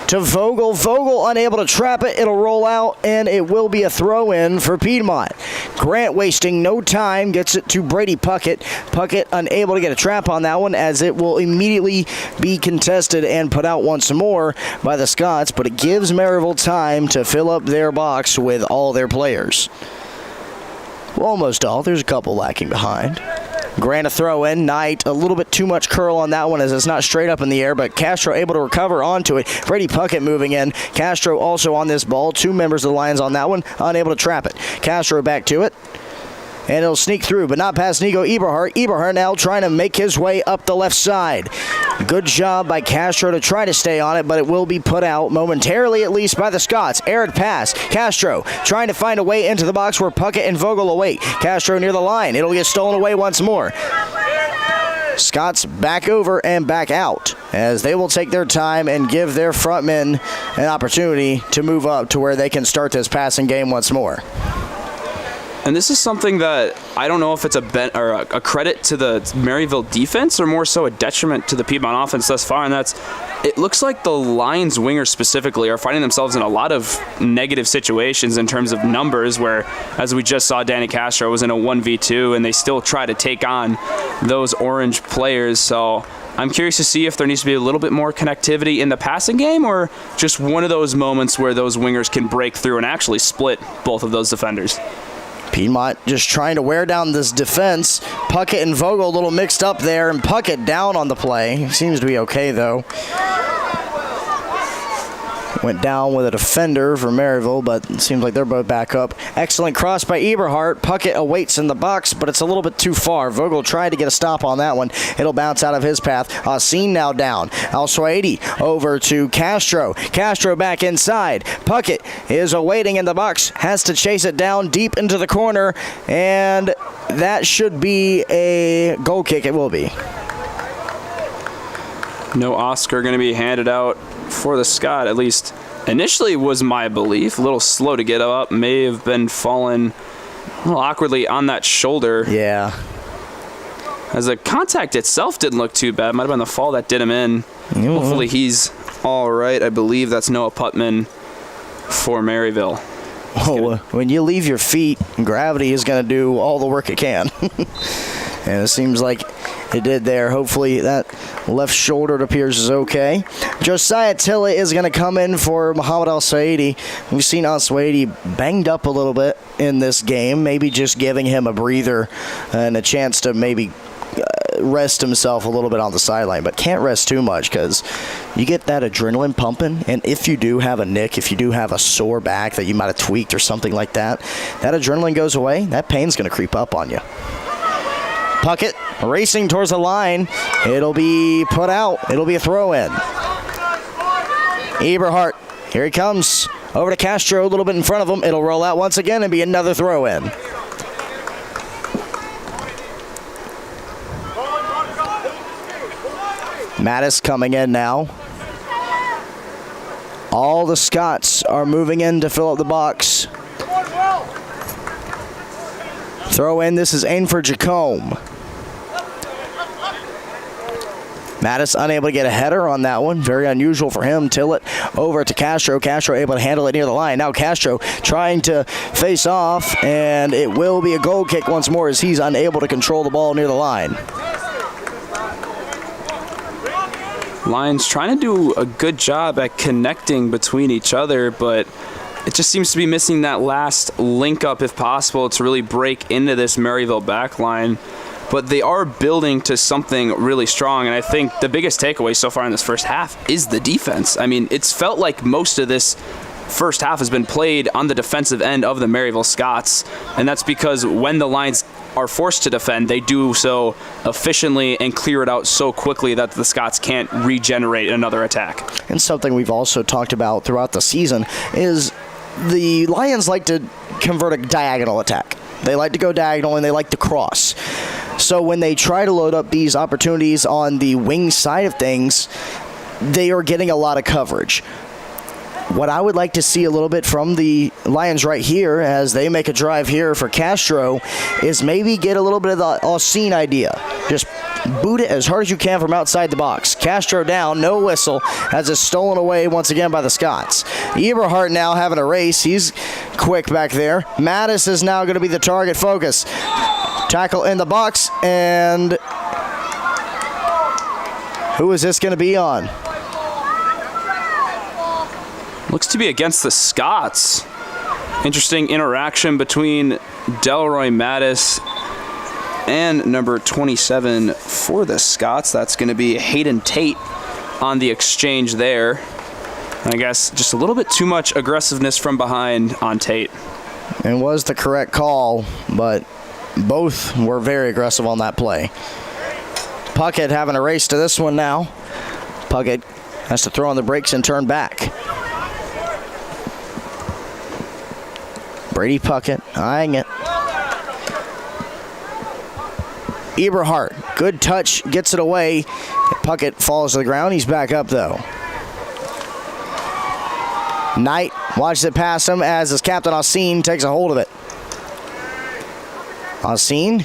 to Vogel. Vogel unable to trap it. It'll roll out, and it will be a throw-in for Piedmont. Grant wasting no time, gets it to Brady Puckett. Puckett unable to get a trap on that one, as it will immediately be contested and put out once more by the Scots, but it gives Maryville time to fill up their box with all their players. Well, almost all. There's a couple lacking behind. Grant a throw in. Knight, a little bit too much curl on that one as it's not straight up in the air, but Castro able to recover onto it. Brady Puckett moving in. Castro also on this ball. Two members of the Lions on that one, unable to trap it. Castro back to it. And it'll sneak through, but not past Nico Eberhardt. Eberhardt now trying to make his way up the left side. Good job by Castro to try to stay on it, but it will be put out momentarily, at least, by the Scots. Arid pass. Castro trying to find a way into the box where Puckett and Vogel await. Castro near the line. It'll get stolen away once more. Scots back over and back out, as they will take their time and give their front men an opportunity to move up to where they can start this passing game once more. And this is something that I don't know if it's a credit to the Maryville defense or more so a detriment to the Piedmont offense thus far, and it looks like the Lions wingers specifically are finding themselves in a lot of negative situations in terms of numbers, where, as we just saw, Danny Castro was in a 1v2, and they still try to take on those orange players. So I'm curious to see if there needs to be a little bit more connectivity in the passing game, or just one of those moments where those wingers can break through and actually split both of those defenders. Piedmont just trying to wear down this defense. Puckett and Vogel a little mixed up there, and Puckett down on the play. Seems to be okay, though. Went down with a defender for Maryville, but it seems like they're both back up. Excellent cross by Eberhardt. Puckett awaits in the box, but it's a little bit too far. Vogel tried to get a stop on that one. It'll bounce out of his path. Asin now down. Al-Suwaidi over to Castro. Castro back inside. Puckett is awaiting in the box. Has to chase it down deep into the corner, and that should be a goal kick. It will be. No Oscar going to be handed out for the Scott, at least initially was my belief. A little slow to get up, may have been falling a little awkwardly on that shoulder. Yeah. As the contact itself didn't look too bad. Might have been the fall that did him in. Hopefully he's all right. I believe that's Noah Putman for Maryville. Oh, when you leave your feet, gravity is going to do all the work it can. And it seems like it did there. Hopefully that left shoulder, it appears, is okay. Josiah Tillett is going to come in for Muhammad Al-Saidi. We've seen Al-Saidi banged up a little bit in this game, maybe just giving him a breather and a chance to maybe rest himself a little bit on the sideline, but can't rest too much because you get that adrenaline pumping, and if you do have a nick, if you do have a sore back that you might have tweaked or something like that, that adrenaline goes away, that pain's going to creep up on you. Puckett racing towards the line. It'll be put out. It'll be a throw-in. Eberhardt, here he comes. Over to Castro, a little bit in front of him. It'll roll out once again and be another throw-in. Mattis coming in now. All the Scots are moving in to fill up the box. Throw in, this is aimed for Jacome. Mattis unable to get a header on that one. Very unusual for him. Tillett over to Castro. Castro able to handle it near the line. Now Castro trying to face off, and it will be a goal kick once more as he's unable to control the ball near the line. Lions trying to do a good job at connecting between each other, but it just seems to be missing that last link up if possible to really break into this Maryville back line. But they are building to something really strong, and I think the biggest takeaway so far in this first half is the defense. I mean, it's felt like most of this first half has been played on the defensive end of the Maryville Scots, and that's because when the Lions are forced to defend, they do so efficiently and clear it out so quickly that the Scots can't regenerate another attack. And something we've also talked about throughout the season is the Lions like to convert a diagonal attack. They like to go diagonal and they like to cross. So when they try to load up these opportunities on the wing side of things, they are getting a lot of coverage. What I would like to see a little bit from the Lions right here as they make a drive here for Castro is maybe get a little bit of the Alcine idea. Just boot it as hard as you can from outside the box. Castro down, no whistle, as it's stolen away once again by the Scots. Eberhardt now having a race. He's quick back there. Mattis is now going to be the target focus. Tackle in the box, and who is this going to be on? Looks to be against the Scots. Interesting interaction between Delroy Mattis and number 27 for the Scots. That's going to be Hayden Tate on the exchange there. And I guess just a little bit too much aggressiveness from behind on Tate. And was the correct call, but both were very aggressive on that play. Puckett having a race to this one now. Puckett has to throw on the brakes and turn back. Brady Puckett eyeing it. Eberhardt, good touch, gets it away. Puckett falls to the ground. He's back up, though. Knight watches it pass him as his captain, Alcine, takes a hold of it. Alcine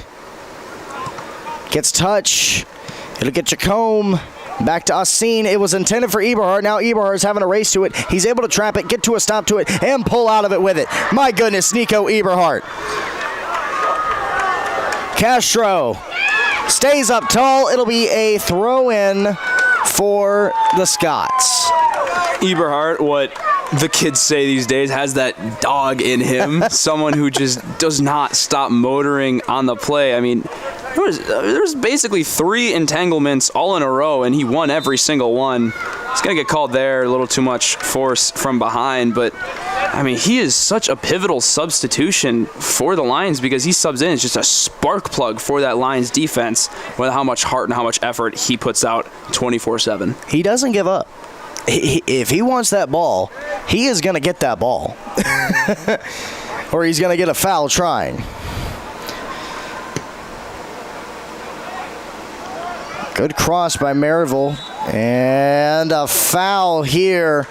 gets touch. It'll get Jacome. Back to Alcine. It was intended for Eberhardt. Now Eberhardt's having a race to it. He's able to trap it, get to a stop to it, and pull out of it with it. My goodness, Nico Eberhardt. Castro stays up tall. It'll be a throw-in for the Scots. Eberhardt, what the kids say these days, has that dog in him. Someone who just does not stop motoring on the play. I mean, there was basically 3 entanglements all in a row, and he won every single one. He's going to get called there, a little too much force from behind, but I mean, he is such a pivotal substitution for the Lions because he subs in as just a spark plug for that Lions defense with how much heart and how much effort he puts out 24/7. He doesn't give up. If he wants that ball, he is going to get that ball. Or he's going to get a foul trying. Good cross by Maryville. And a foul here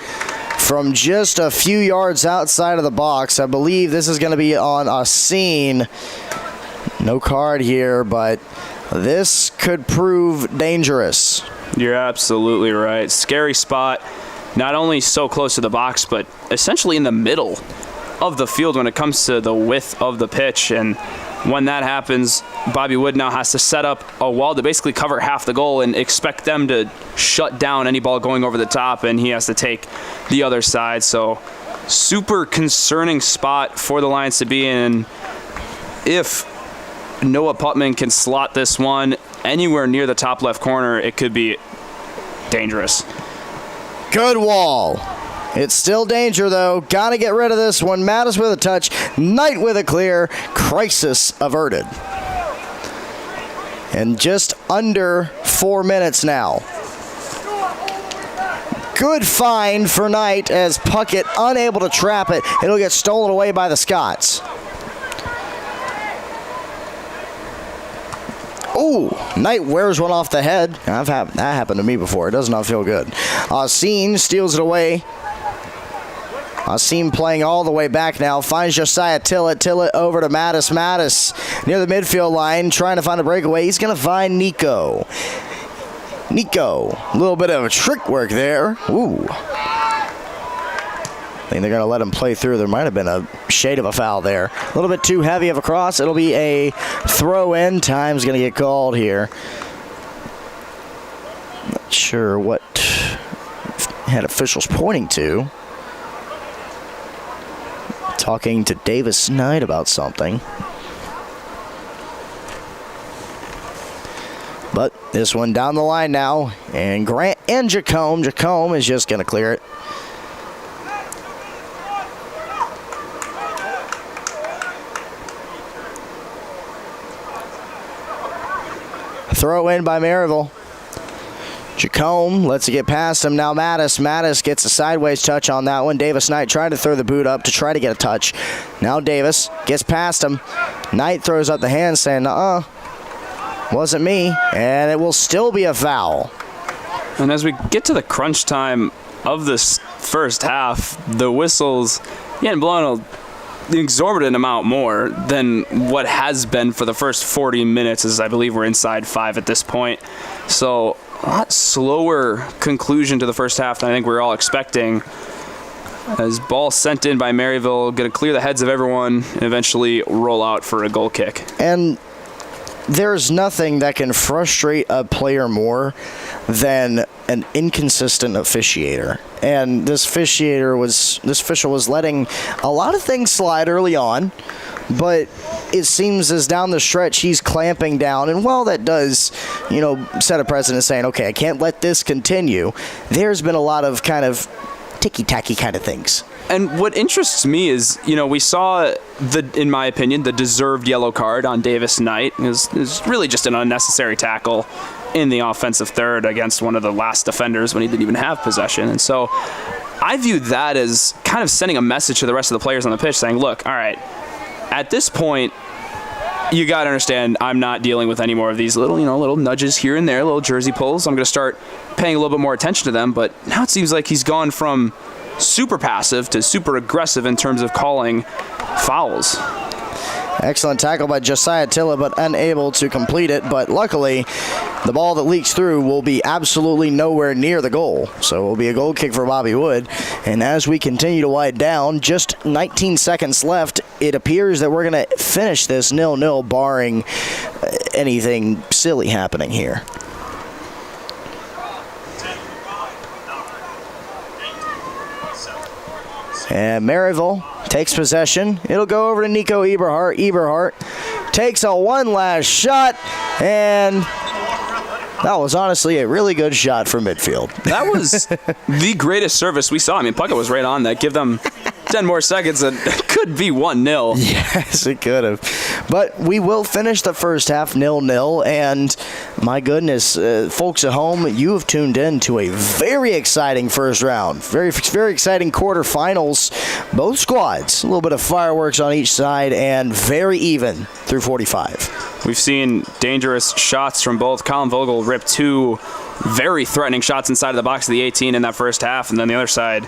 from just a few yards outside of the box. I believe this is going to be on a scene. No card here, but this could prove dangerous. You're absolutely right. Scary spot. Not only so close to the box, but essentially in the middle of the field when it comes to the width of the pitch. And when that happens, Bobby Wood now has to set up a wall to basically cover half the goal and expect them to shut down any ball going over the top, and he has to take the other side. So super concerning spot for the Lions to be in. If Noah Putman can slot this one anywhere near the top left corner, it could be dangerous. Good wall. It's still danger, though. Got to get rid of this one. Mattis with a touch. Knight with a clear. Crisis averted. And just under 4 minutes now. Good find for Knight as Puckett unable to trap it. It'll get stolen away by the Scots. Ooh, Knight wears one off the head. That happened to me before. It does not feel good. Scene steals it away. Scene playing all the way back now. Finds Josiah Tillett. Tillett over to Mattis. Mattis near the midfield line trying to find a breakaway. He's going to find Nico. Nico, a little bit of a trick work there. Ooh. I think they're going to let him play through. There might have been a shade of a foul there. A little bit too heavy of a cross. It'll be a throw-in. Time's going to get called here. Not sure what had officials pointing to. Talking to Davis Knight about something. But this one down the line now. And Grant and Jacome. Jacome is just going to clear it. Throw in by Maryville. Jacome lets it get past him. Now Mattis gets a sideways touch on that one. Davis Knight trying to throw the boot up to try to get a touch. Now Davis gets past him. Knight throws up the hand saying, wasn't me. And it will still be a foul. And as we get to the crunch time of this first half, the whistles getting blown an exorbitant amount more than what has been for the first 40 minutes, as I believe we're inside 5 at this point. So a lot slower conclusion to the first half than I think we were all expecting. As ball sent in by Maryville, going to clear the heads of everyone and eventually roll out for a goal kick. And there's nothing that can frustrate a player more than an inconsistent officiator. And this official was letting a lot of things slide early on, but it seems as down the stretch he's clamping down. And while that does, set a precedent saying, okay, I can't let this continue, there's been a lot of kind of ticky-tacky kind of things. And what interests me is, we saw, in my opinion, the deserved yellow card on Davis Knight. It was really just an unnecessary tackle in the offensive third against one of the last defenders when he didn't even have possession. And so I view that as kind of sending a message to the rest of the players on the pitch saying, look, all right, at this point, you got to understand I'm not dealing with any more of these little nudges here and there, little jersey pulls. I'm going to start paying a little bit more attention to them. But now it seems like he's gone from super passive to super aggressive in terms of calling fouls. Excellent tackle by Josiah Tillett, but unable to complete it. But luckily, the ball that leaks through will be absolutely nowhere near the goal. So it will be a goal kick for Bobby Wood. And as we continue to wind down, just 19 seconds left, it appears that we're going to finish this 0-0, barring anything silly happening here. And Maryville takes possession. It'll go over to Nico Eberhardt. Eberhardt takes a one last shot, and that was honestly a really good shot from midfield. That was the greatest service we saw. I mean, Puckett was right on that. Give them 10 more seconds and it could be 1-0. Yes, it could have. But we will finish the first half 0-0. And my goodness, folks at home, you have tuned in to a very exciting first round. Very, very exciting quarterfinals. Both squads, a little bit of fireworks on each side and very even through 45. We've seen dangerous shots from both. Colin Vogel ripped 2 very threatening shots inside of the box of the 18 in that first half, and then the other side,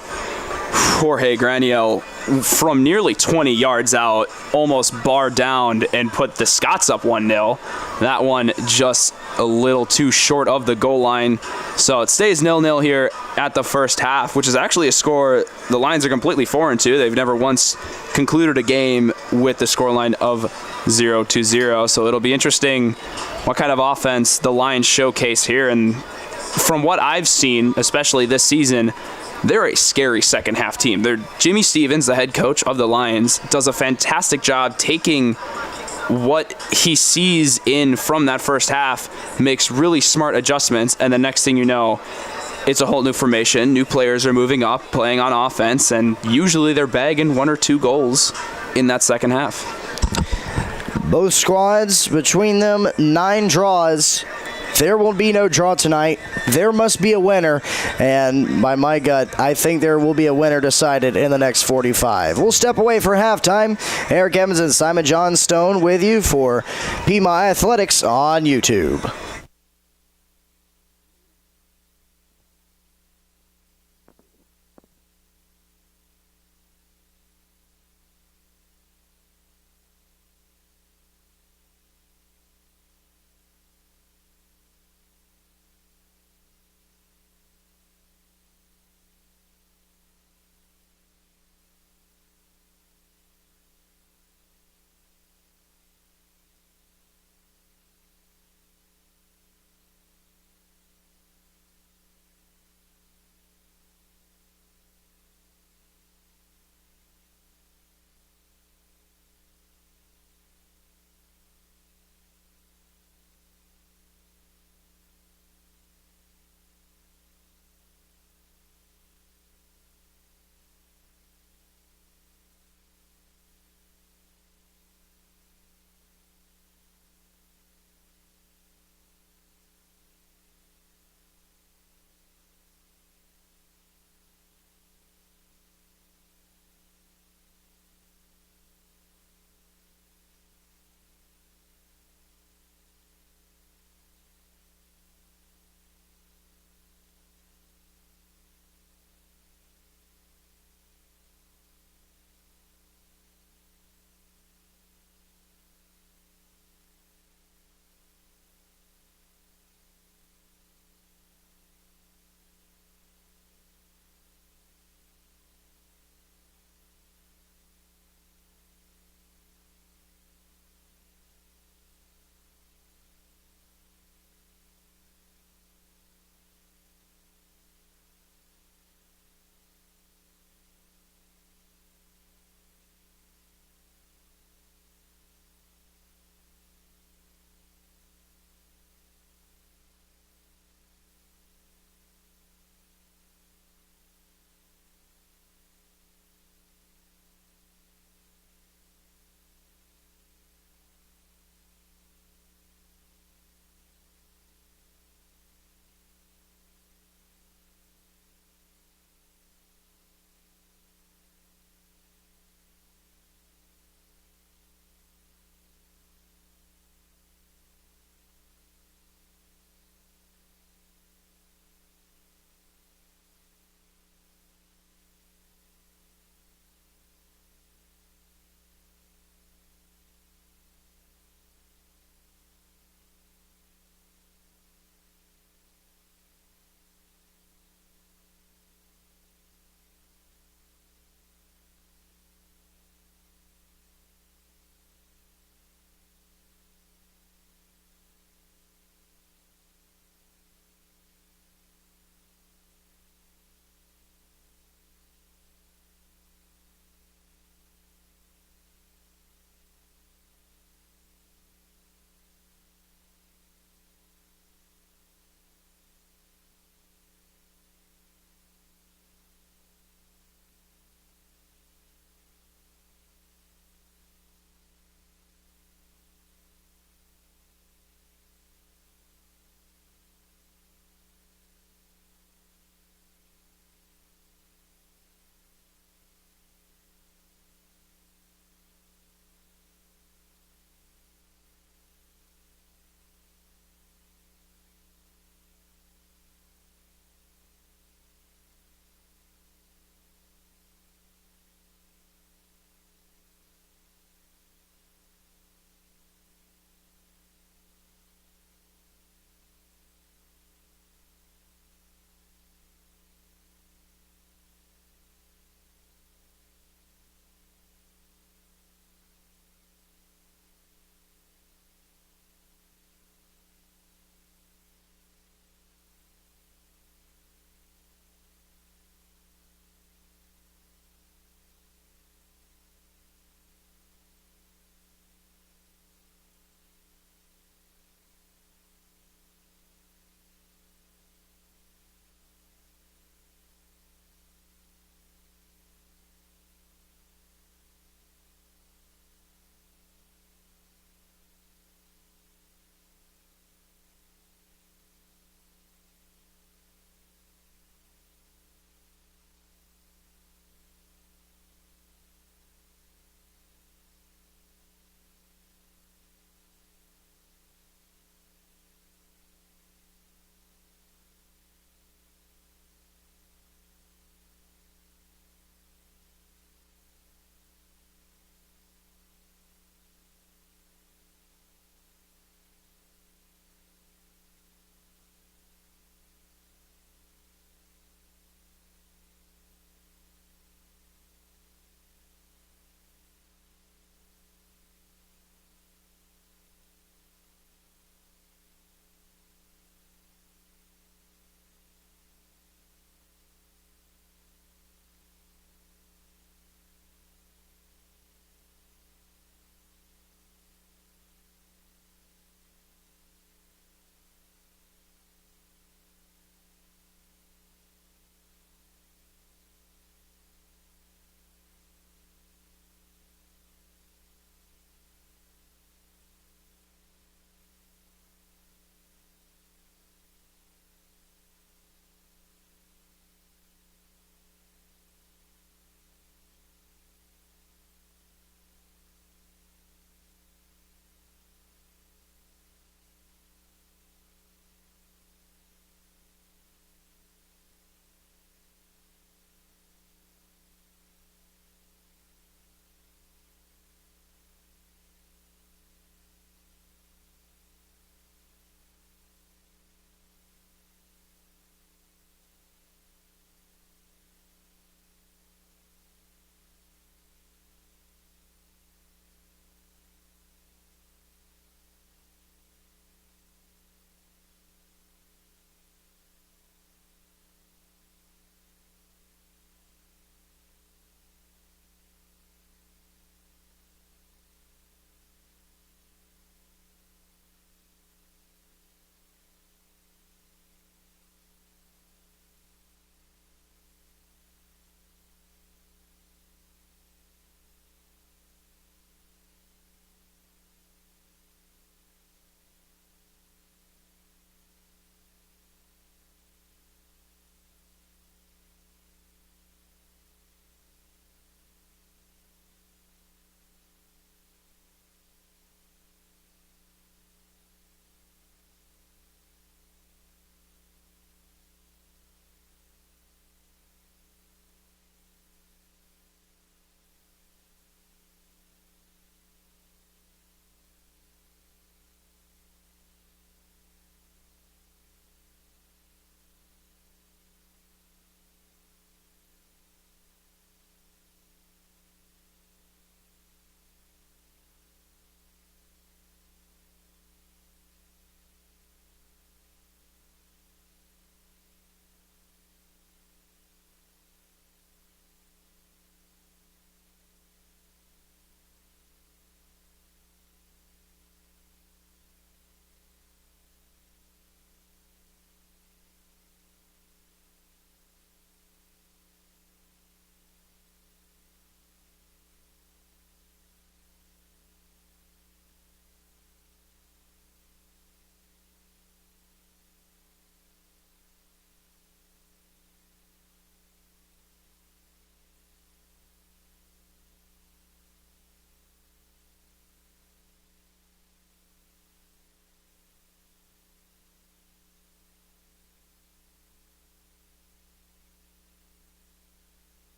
Jorge Graniel from nearly 20 yards out almost barred down and put the Scots up 1-0. That one just a little too short of the goal line. So it stays 0-0 here at the first half, which is actually a score the Lions are completely foreign to. They've never once concluded a game with the scoreline of 0-0. So it'll be interesting what kind of offense the Lions showcase here. And from what I've seen, especially this season, they're a scary second half team. Jimmy Stevens, the head coach of the Lions, does a fantastic job taking what he sees in from that first half, makes really smart adjustments, and the next thing you know, it's a whole new formation. New players are moving up, playing on offense, and usually they're bagging 1 or 2 goals in that second half. Both squads, between them, 9 draws. There will be no draw tonight. There must be a winner, and by my gut, I think there will be a winner decided in the next 45. We'll step away for halftime. Eric Evans and Simon Johnstone with you for Piedmont Athletics on YouTube.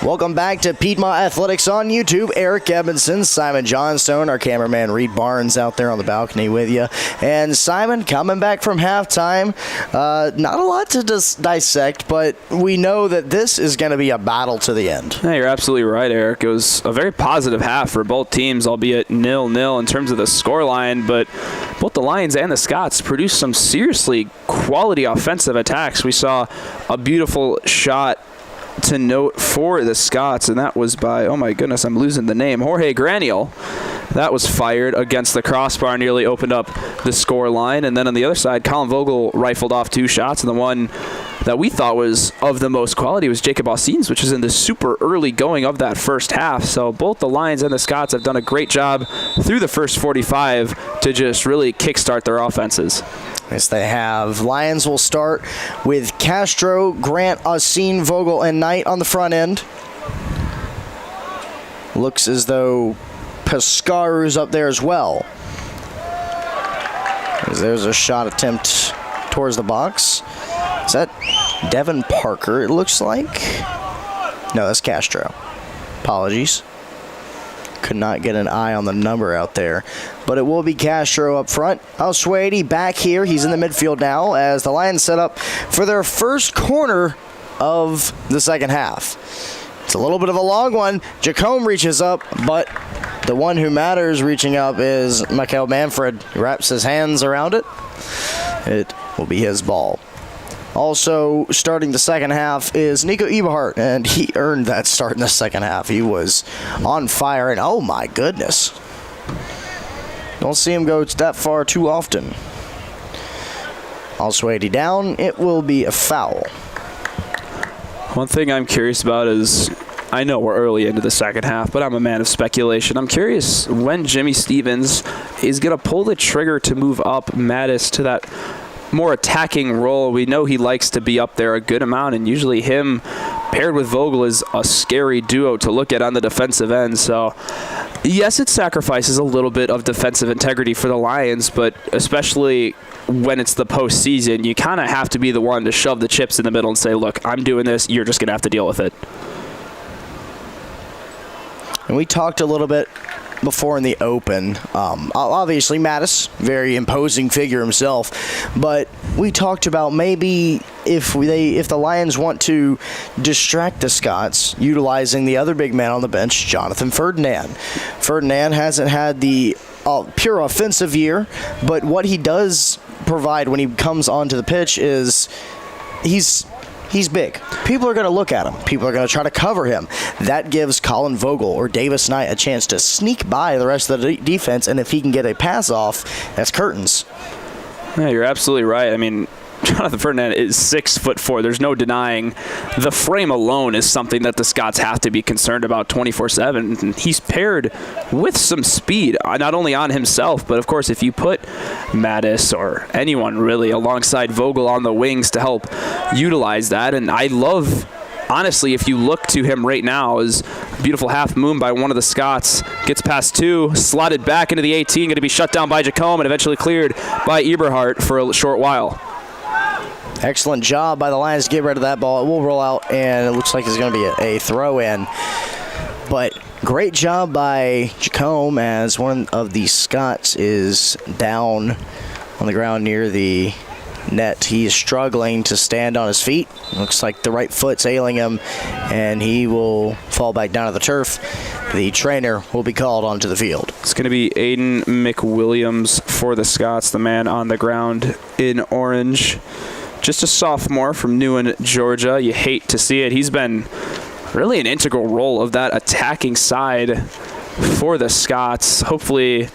Welcome back to Piedmont Athletics on YouTube. Eric Evanson, Simon Johnstone, our cameraman Reed Barnes out there on the balcony with you. And Simon coming back from halftime. Not a lot to dissect, but we know that this is going to be a battle to the end. Yeah, you're absolutely right, Eric. It was a very positive half for both teams, albeit 0-0 in terms of the scoreline, but both the Lions and the Scots produced some seriously quality offensive attacks. We saw a beautiful shot to note for the Scots, and that was by, oh my goodness, I'm losing the name, Jorge Graniel. That was fired against the crossbar, nearly opened up the score line. And then on the other side, Colin Vogel rifled off 2 shots, and the one that we thought was of the most quality was Jacob Ossine's, which is in the super early going of that first half. So both the Lions and the Scots have done a great job through the first 45 to just really kickstart their offenses. Yes, they have. Lions will start with Castro, Grant, Ossine, Vogel, and Knight on the front end. Looks as though Pescaru's up there as well. There's a shot attempt towards the box. Is that Devin Parker, it looks like? No, that's Castro. Apologies. Could not get an eye on the number out there. But it will be Castro up front. Al-Suwaidi back here. He's in the midfield now as the Lions set up for their first corner of the second half. It's a little bit of a long one. Jacome reaches up, but the one who matters reaching up is Michael Manfred. He wraps his hands around it. It will be his ball. Also starting the second half is Nico Eberhardt, and he earned that start in the second half. He was on fire, and oh my goodness. Don't see him go that far too often. Al-Suwaidi down. It will be a foul. One thing I'm curious about is, I know we're early into the second half, but I'm a man of speculation. I'm curious when Jimmy Stevens is going to pull the trigger to move up Mattis to that more attacking role. We know he likes to be up there a good amount, and usually him paired with Vogel is a scary duo to look at on the defensive end. So yes, it sacrifices a little bit of defensive integrity for the Lions, but especially when it's the postseason, you kind of have to be the one to shove the chips in the middle and say, look, I'm doing this, you're just going to have to deal with it. And we talked a little bit before in the open. Obviously, Mattis, very imposing figure himself, but we talked about maybe if the Lions want to distract the Scots, utilizing the other big man on the bench, Jonathan Ferdinand. Ferdinand hasn't had the pure offensive year, but what he does provide when he comes onto the pitch is he's big. People are going to look at him. People are going to try to cover him. That gives Colin Vogel or Davis Knight a chance to sneak by the rest of the defense, and if he can get a pass off, that's curtains. Yeah, you're absolutely right. I mean, Jonathan Ferdinand is 6'4". There's no denying the frame alone is something that the Scots have to be concerned about 24/7. He's paired with some speed, not only on himself, but of course if you put Mattis or anyone really alongside Vogel on the wings to help utilize that. And I love, honestly, if you look to him right now, is beautiful half moon by one of the Scots. Gets past 2, slotted back into the 18, going to be shut down by Jacome and eventually cleared by Eberhardt for a short while. Excellent job by the Lions to get rid of that ball. It will roll out, and it looks like it's going to be a throw-in. But great job by Jacome as one of the Scots is down on the ground near the net. He is struggling to stand on his feet. Looks like the right foot's ailing him, and he will fall back down to the turf. The trainer will be called onto the field. It's going to be Aiden McWilliams for the Scots, the man on the ground in orange. Just a sophomore from Newen, Georgia. You hate to see it. He's been really an integral role of that attacking side for the Scots. Hopefully,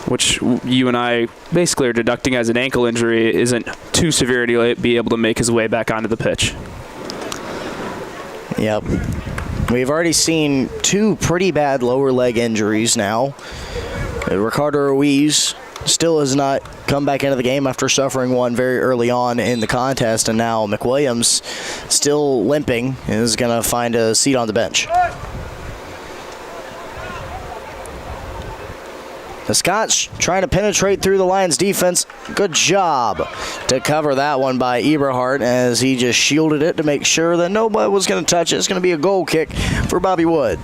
which you and I basically are deducting as an ankle injury, isn't too severe to be able to make his way back onto the pitch. Yep. We've already seen 2 pretty bad lower leg injuries now. Ricardo Ruiz still has not come back into the game after suffering one very early on in the contest, and now McWilliams, still limping, is going to find a seat on the bench. The Scots trying to penetrate through the Lions defense. Good job to cover that one by Eberhardt as he just shielded it to make sure that nobody was going to touch it. It's going to be a goal kick for Bobby Wood.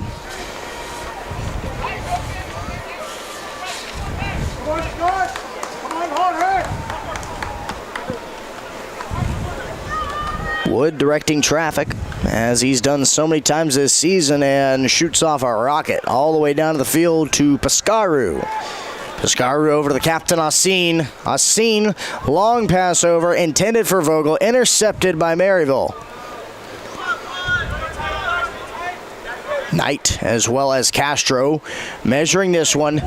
Wood directing traffic as he's done so many times this season and shoots off a rocket all the way down to the field to Pescaru. Pescaru over to the captain, Asin. Asin, long pass over, intended for Vogel, intercepted by Maryville. Knight as well as Castro measuring this one.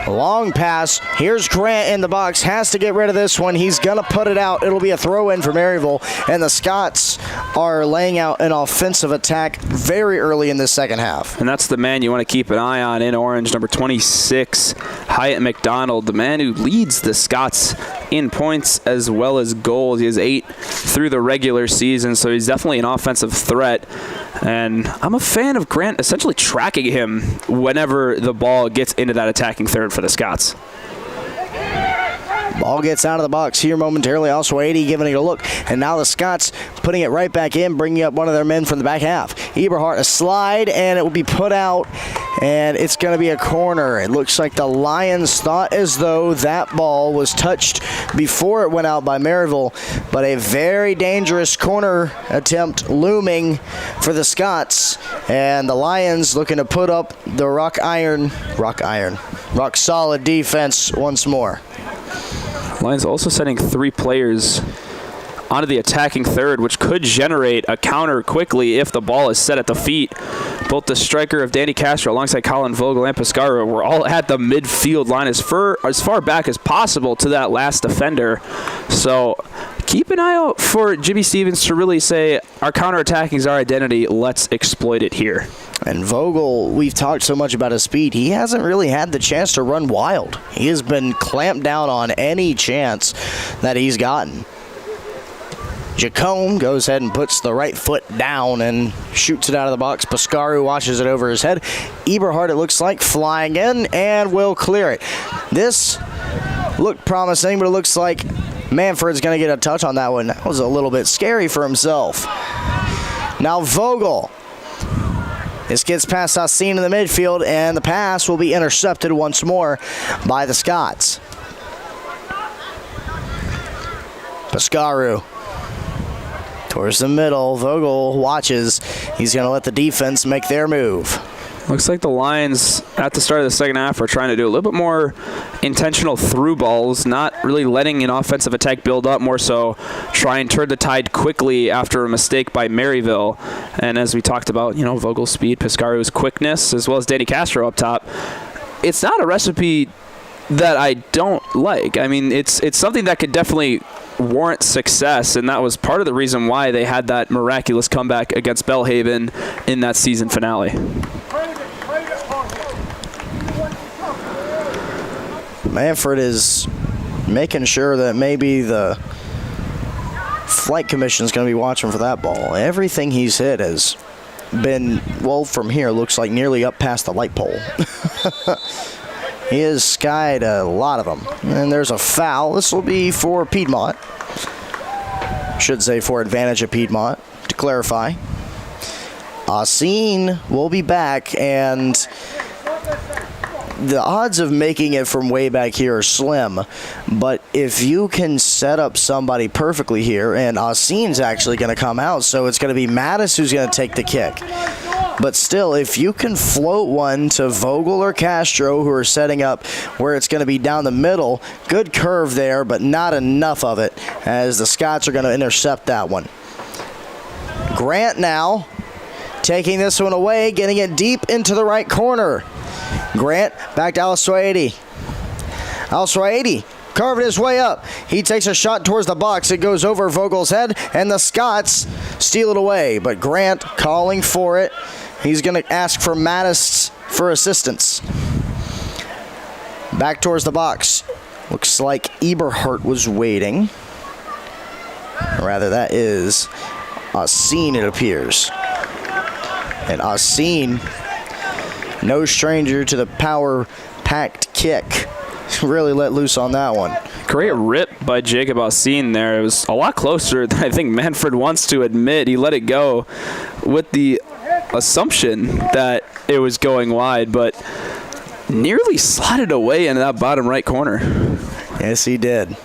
Long pass. Here's Grant in the box. Has to get rid of this one. He's going to put it out. It'll be a throw in for Maryville. And the Scots are laying out an offensive attack very early in the second half. And that's the man you want to keep an eye on in orange, number 26, Hyatt McDonald, the man who leads the Scots in points as well as goals. He has 8 through the regular season, so he's definitely an offensive threat. And I'm a fan of Grant essentially tracking him whenever the ball gets into that attacking third for the Scots. Ball gets out of the box here momentarily. Also 80 giving it a look. And now the Scots putting it right back in, bringing up one of their men from the back half. Eberhardt, a slide, and it will be put out. And it's going to be a corner. It looks like the Lions thought as though that ball was touched before it went out by Maryville. But a very dangerous corner attempt looming for the Scots. And the Lions looking to put up the rock solid defense once more. Lions also sending 3 players onto the attacking third, which could generate a counter quickly if the ball is set at the feet. Both the striker of Danny Castro alongside Colin Vogel and Pescara were all at the midfield line as far back as possible to that last defender. So keep an eye out for Jimmy Stevens to really say, our counterattacking is our identity, let's exploit it here. And Vogel, we've talked so much about his speed, he hasn't really had the chance to run wild. He has been clamped down on any chance that he's gotten. Jacome goes ahead and puts the right foot down and shoots it out of the box. Pescaru watches it over his head. Eberhardt, it looks like, flying in and will clear it. This looked promising, but it looks like Manfred's going to get a touch on that one. That was a little bit scary for himself. Now Vogel. This gets past Asin in the midfield, and the pass will be intercepted once more by the Scots. Pescaru towards the middle. Vogel watches. He's going to let the defense make their move. Looks like the Lions at the start of the second half are trying to do a little bit more intentional through balls, not really letting an offensive attack build up, more so try and turn the tide quickly after a mistake by Maryville. And as we talked about, Vogel's speed, Pescaru's quickness, as well as Danny Castro up top. It's not a recipe that I don't like. I mean, it's something that could definitely warrant success, and that was part of the reason why they had that miraculous comeback against Belhaven in that season finale. Manfred is making sure that maybe the flight commission is going to be watching for that ball. Everything he's hit has been, well, from here, looks like nearly up past the light pole. He has skied a lot of them. And there's a foul. This will be for Piedmont. Should say for advantage of Piedmont, to clarify. Asin will be back, and the odds of making it from way back here are slim, but if you can set up somebody perfectly here, and Asin's actually going to come out, so it's going to be Mattis who's going to take the kick. But still, if you can float one to Vogel or Castro, who are setting up where it's going to be down the middle, good curve there, but not enough of it, as the Scots are going to intercept that one. Grant now taking this one away, getting it deep into the right corner. Grant back to Al-Swaidi. Al-Swaidi carving his way up. He takes a shot towards the box. It goes over Vogel's head, and the Scots steal it away. But Grant calling for it. He's going to ask for Mattis for assistance. Back towards the box. Looks like Eberhardt was waiting. Rather, that is Asin, it appears. And Asin, no stranger to the power-packed kick, really let loose on that one. Great rip by Jacob Alcine there. It was a lot closer than I think Manfred wants to admit. He let it go with the assumption that it was going wide, but nearly slotted away into that bottom right corner. Yes, he did.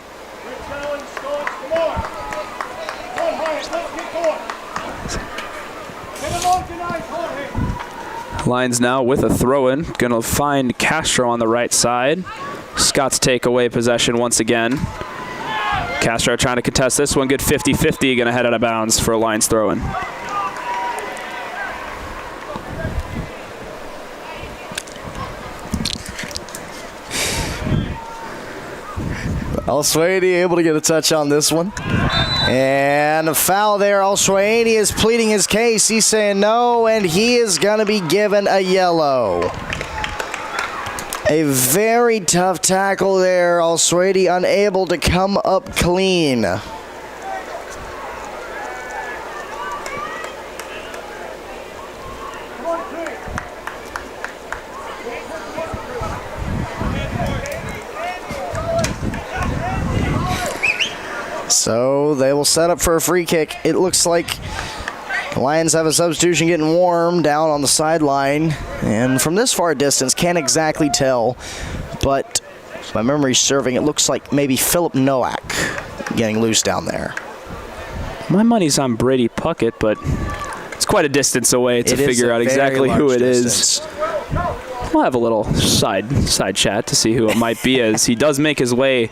Lions now with a throw-in. Going to find Castro on the right side. Scots take away possession once again. Castro trying to contest this one. Good 50-50. Going to head out of bounds for a Lions throw-in. Al-Swaidi able to get a touch on this one. And a foul there. Al-Swaidi is pleading his case. He's saying no, and he is going to be given a yellow. A very tough tackle there. Al-Swaidi unable to come up clean. So they will set up for a free kick. It looks like the Lions have a substitution getting warm down on the sideline. And from this far distance, can't exactly tell. But if my memory's serving, it looks like maybe Philip Nowak getting loose down there. My money's on Brady Puckett, but it's quite a distance away to figure out exactly who it is. We'll have a little side chat to see who it might be, as he does make his way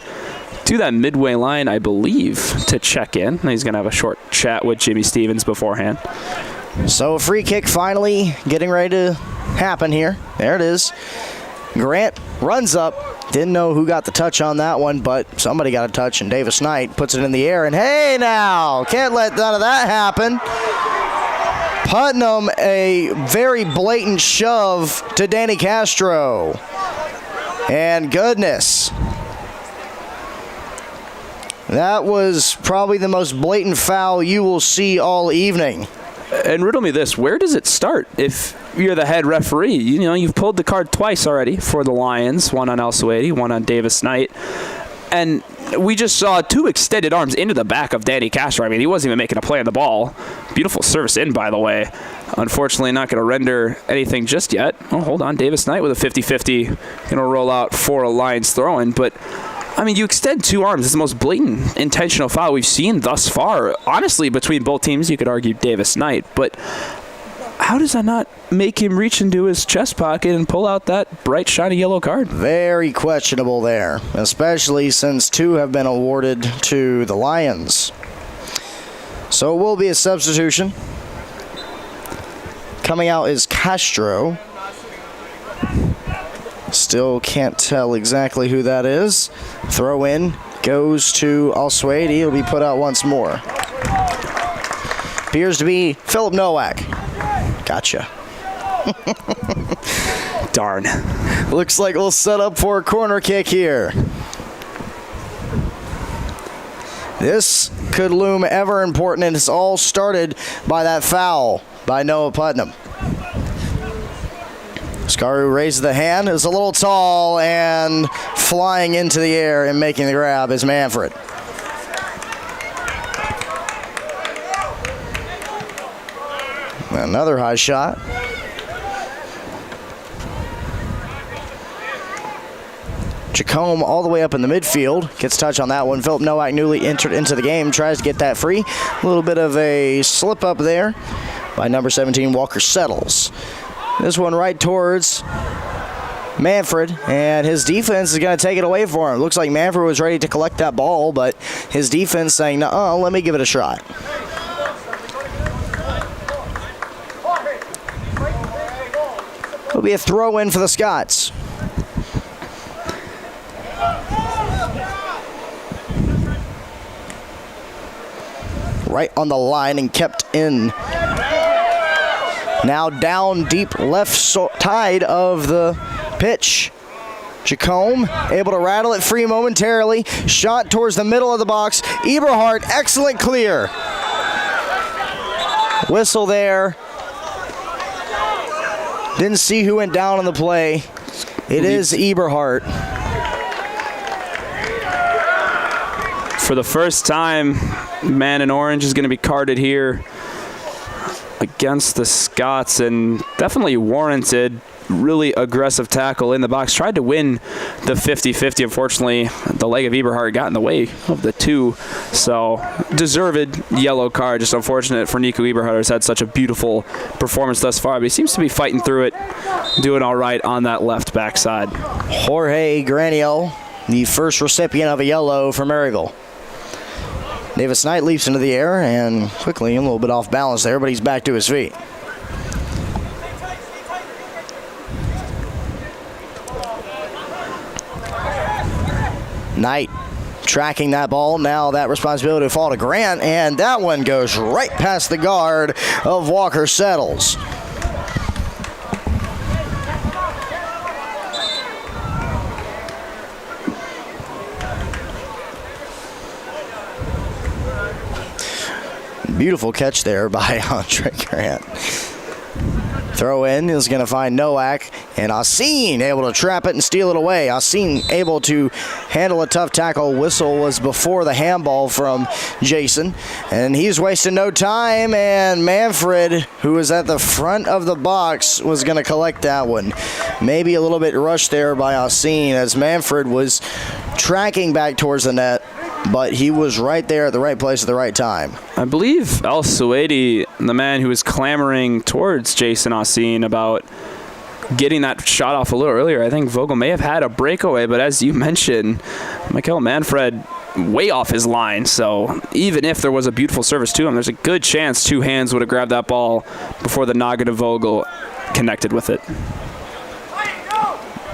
to that midway line, I believe, to check in. He's going to have a short chat with Jimmy Stevens beforehand. So a free kick finally getting ready to happen here. There it is. Grant runs up. Didn't know who got the touch on that one, but somebody got a touch, and Davis Knight puts it in the air. And hey now, can't let none of that happen. Putnam, a very blatant shove to Danny Castro. And goodness, that was probably the most blatant foul you will see all evening. And riddle me this, where does it start if you're the head referee? You know, you've pulled the card twice already for the Lions, one on El-Suwaidi, one on Davis Knight. And we just saw two extended arms into the back of Danny Castro. I mean, he wasn't even making a play on the ball. Beautiful service in, by the way. Unfortunately, not going to render anything just yet. Oh, hold on. Davis Knight with a 50-50. Going to roll out for a Lions throw-in. But, I mean, you extend two arms. It's the most blatant intentional foul we've seen thus far. Honestly, between both teams, you could argue Davis Knight. But how does that not make him reach into his chest pocket and pull out that bright, shiny yellow card? Very questionable there, especially since two have been awarded to the Lions. So it will be a substitution. Coming out is Castro. Still can't tell exactly who that is. Throw in goes to Al-Suwaidi. He'll be put out once more. Appears to be Philip Nowak. Gotcha. Darn. Looks like we'll set up for a corner kick here. This could loom ever important, and it's all started by that foul by Noah Putnam. Skaru raises the hand, is a little tall, and flying into the air and making the grab is Manfred. Another high shot. Jacome all the way up in the midfield. Gets touch on that one. Philip Nowak, newly entered into the game, tries to get that free. A little bit of a slip up there by number 17, Walker Settles. This one right towards Manfred, and his defense is going to take it away for him. Looks like Manfred was ready to collect that ball, but his defense saying, "No, let me give it a shot." It'll be a throw-in for the Scots. Right on the line and kept in. Now down deep left side of the pitch. Jacome able to rattle it free momentarily. Shot towards the middle of the box. Eberhardt, excellent clear. Whistle there. Didn't see who went down on the play. It is Eberhardt. for the first time, man in orange is going to be carded here against the Scots, and definitely warranted. Really aggressive tackle in the box. Tried to win the 50-50. Unfortunately, the leg of Eberhardt got in the way of the two. So, deserved yellow card. Just unfortunate for Nico Eberhardt, who's had such a beautiful performance thus far. But he seems to be fighting through it, doing all right on that left backside. Jorge Graniel, the first recipient of a yellow for Maryville. Davis Knight leaps into the air and quickly a little bit off balance there, but he's back to his feet. Knight tracking that ball. Now that responsibility will fall to Grant, and that one goes right past the guard of Walker Settles. Beautiful catch there by Andre Grant. Throw in is going to find Nowak, and Asin able to trap it and steal it away. Asin able to handle a tough tackle. Whistle was before the handball from Jason, and he's wasting no time, and Manfred, who was at the front of the box, was going to collect that one. Maybe a little bit rushed there by Asin as Manfred was tracking back towards the net, but he was right there at the right place at the right time. I believe El Suwaidi, the man who was clamoring towards Jason Asin about getting that shot off a little earlier, I think Vogel may have had a breakaway, but as you mentioned, Michael Manfred way off his line, so even if there was a beautiful service to him, there's a good chance two hands would have grabbed that ball before the noggin of Vogel connected with it.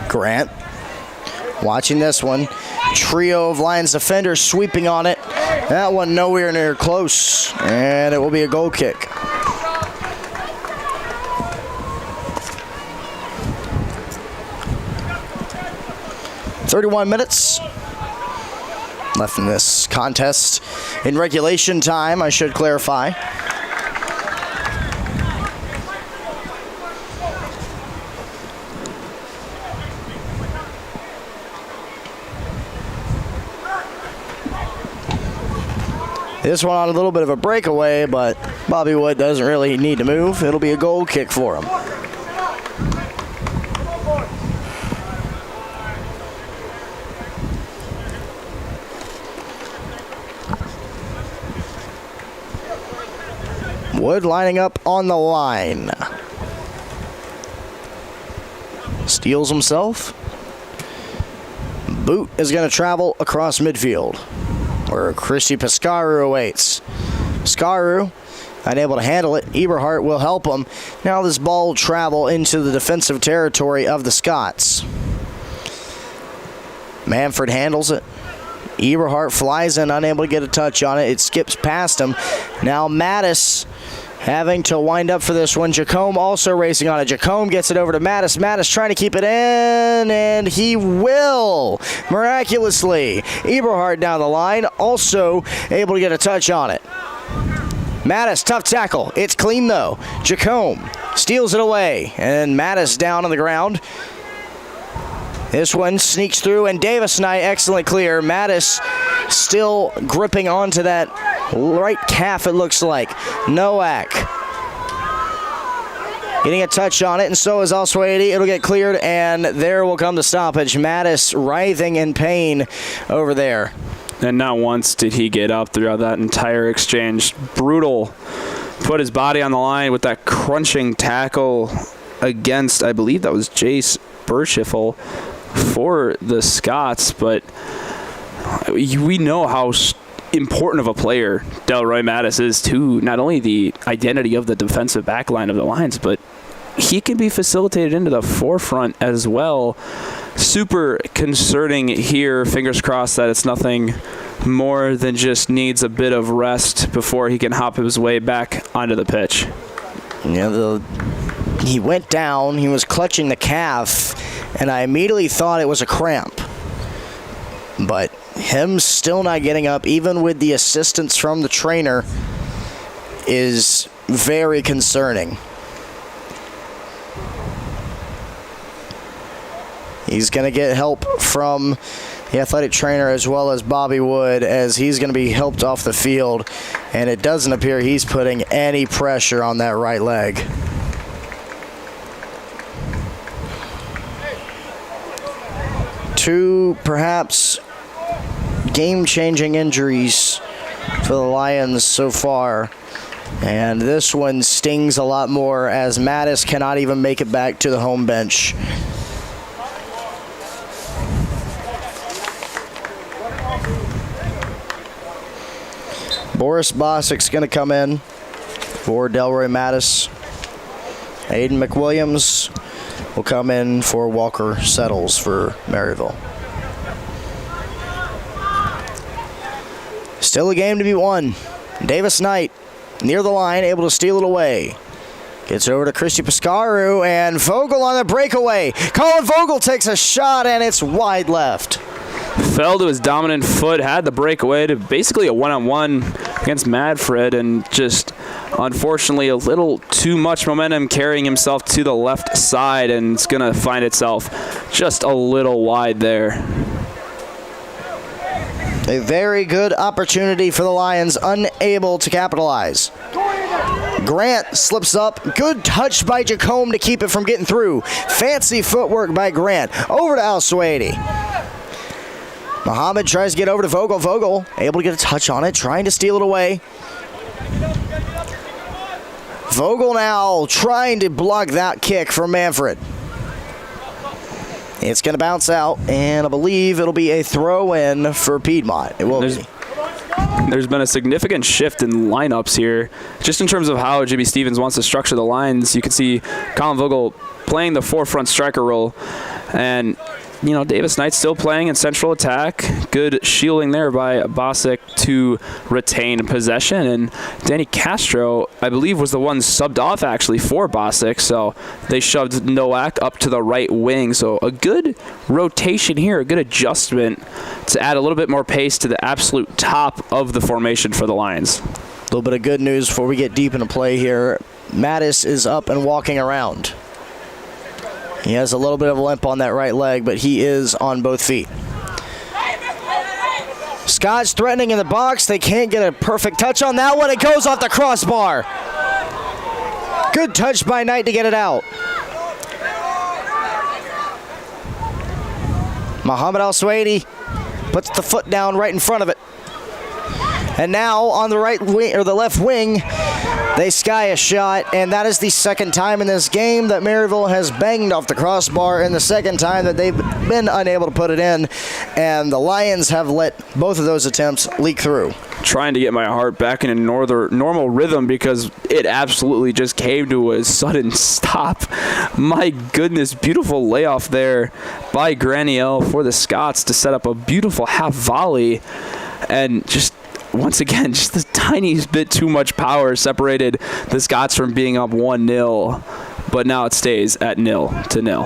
Grant watching this one. Trio of Lions defenders sweeping on it. That one nowhere near close, and it will be a goal kick. "31 minutes left in this contest. In regulation time, I should clarify. This one on a little bit of a breakaway, but Bobby Wood doesn't really need to move. It'll be a goal kick for him. Wood lining up on the line. Steals himself. Boot is going to travel across midfield, where Christy Pescaru awaits. Pescaru unable to handle it. Eberhardt will help him. Now this ball will travel into the defensive territory of the Scots. Manfred handles it. Eberhardt flies in, unable to get a touch on it. It skips past him. Now Mattis having to wind up for this one. Jacome also racing on it. Jacome gets it over to Mattis. Mattis trying to keep it in, and he will, miraculously. Eberhardt down the line, also able to get a touch on it. Mattis, tough tackle. It's clean, though. Jacome steals it away, and Mattis down on the ground. This one sneaks through, and Davis Knight excellently clear. Mattis still gripping onto that right calf, it looks like. Nowak getting a touch on it, and so is Al-Swaidi. It'll get cleared, and there will come the stoppage. Mattis writhing in pain over there. And not once did he get up throughout that entire exchange. Brutal. Put his body on the line with that crunching tackle against, I believe that was Jace Burschifel for the Scots, but we know how important of a player Delroy Mattis is to not only the identity of the defensive back line of the Lions, but he can be facilitated into the forefront as well. Super concerning here. Fingers crossed that it's nothing more than just needs a bit of rest before he can hop his way back onto the pitch. Yeah, he went down. He was clutching the calf, and I immediately thought it was a cramp. But him still not getting up, even with the assistance from the trainer, is very concerning. He's going to get help from the athletic trainer, as well as Bobby Wood, as he's going to be helped off the field, and it doesn't appear he's putting any pressure on that right leg. Two perhaps game-changing injuries for the Lions so far, and this one stings a lot more as Mattis cannot even make it back to the home bench. Boris Bosik's going to come in for Delroy Mattis. Aiden McWilliams will come in for Walker Settles for Maryville. Still a game to be won. Davis Knight near the line, able to steal it away. Gets over to Christy Piscaru, and Vogel on the breakaway. Colin Vogel takes a shot, and it's wide left. Fell to his dominant foot, had the breakaway to basically a one-on-one against Madfred, and just unfortunately a little too much momentum carrying himself to the left side, and it's going to find itself just a little wide there. A very good opportunity for the Lions, unable to capitalize. Grant slips up. Good touch by Jacome to keep it from getting through. Fancy footwork by Grant. Over to Al Suwaidi. Muhammad tries to get over to Vogel. Vogel able to get a touch on it, trying to steal it away. Vogel now trying to block that kick from Manfred. It's going to bounce out, and I believe it'll be a throw-in for Piedmont. It will be. There's been a significant shift in lineups here, just in terms of how Jimmy Stevens wants to structure the lines. You can see Colin Vogel playing the forefront striker role, and you know, Davis Knight still playing in central attack. Good shielding there by Bosik to retain possession. And Danny Castro, I believe, was the one subbed off actually for Bosik. So they shoved Nowak up to the right wing. So a good rotation here, a good adjustment to add a little bit more pace to the absolute top of the formation for the Lions. A little bit of good news before we get deep into play here. Mattis is up and walking around. He has a little bit of a limp on that right leg, but he is on both feet. Scott's threatening in the box. They can't get a perfect touch on that one. It goes off the crossbar. Good touch by Knight to get it out. Muhammad Al-Suwaidi puts the foot down right in front of it. And now on the right wing, or the left wing, they sky a shot, and that is the second time in this game that Maryville has banged off the crossbar, and the second time that they've been unable to put it in, and the Lions have let both of those attempts leak through. Trying to get my heart back in a normal rhythm because it absolutely just came to a sudden stop. My goodness, beautiful layoff there by Graniel for the Scots to set up a beautiful half volley, and just once again, just the tiniest bit too much power separated the Scots from being up 1-0, but now it stays at 0-0.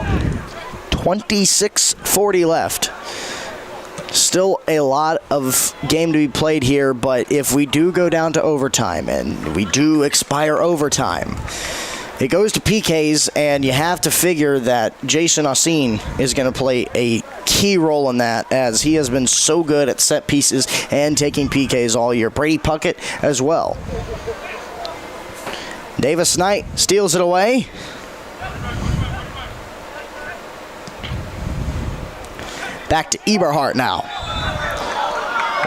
26:40 left. Still a lot of game to be played here, but if we do go down to overtime, and we do expire overtime, it goes to PKs, and you have to figure that Jason Ossine is going to play a key role in that, as he has been so good at set pieces and taking PKs all year. Brady Puckett as well. Davis Knight steals it away. Back to Eberhardt now.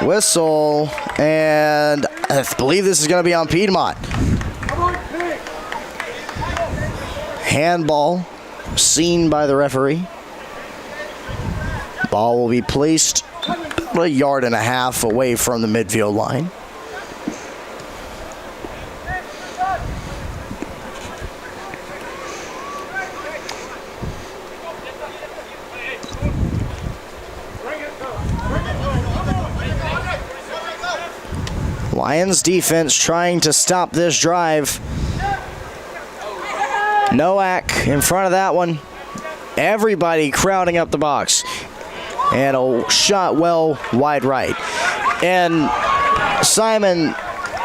Whistle, and I believe this is going to be on Piedmont. Handball seen by the referee. Ball will be placed a yard and a half away from the midfield line. Lions defense trying to stop this drive. Nowak in front of that one. Everybody crowding up the box. And a shot well wide right. And Simon,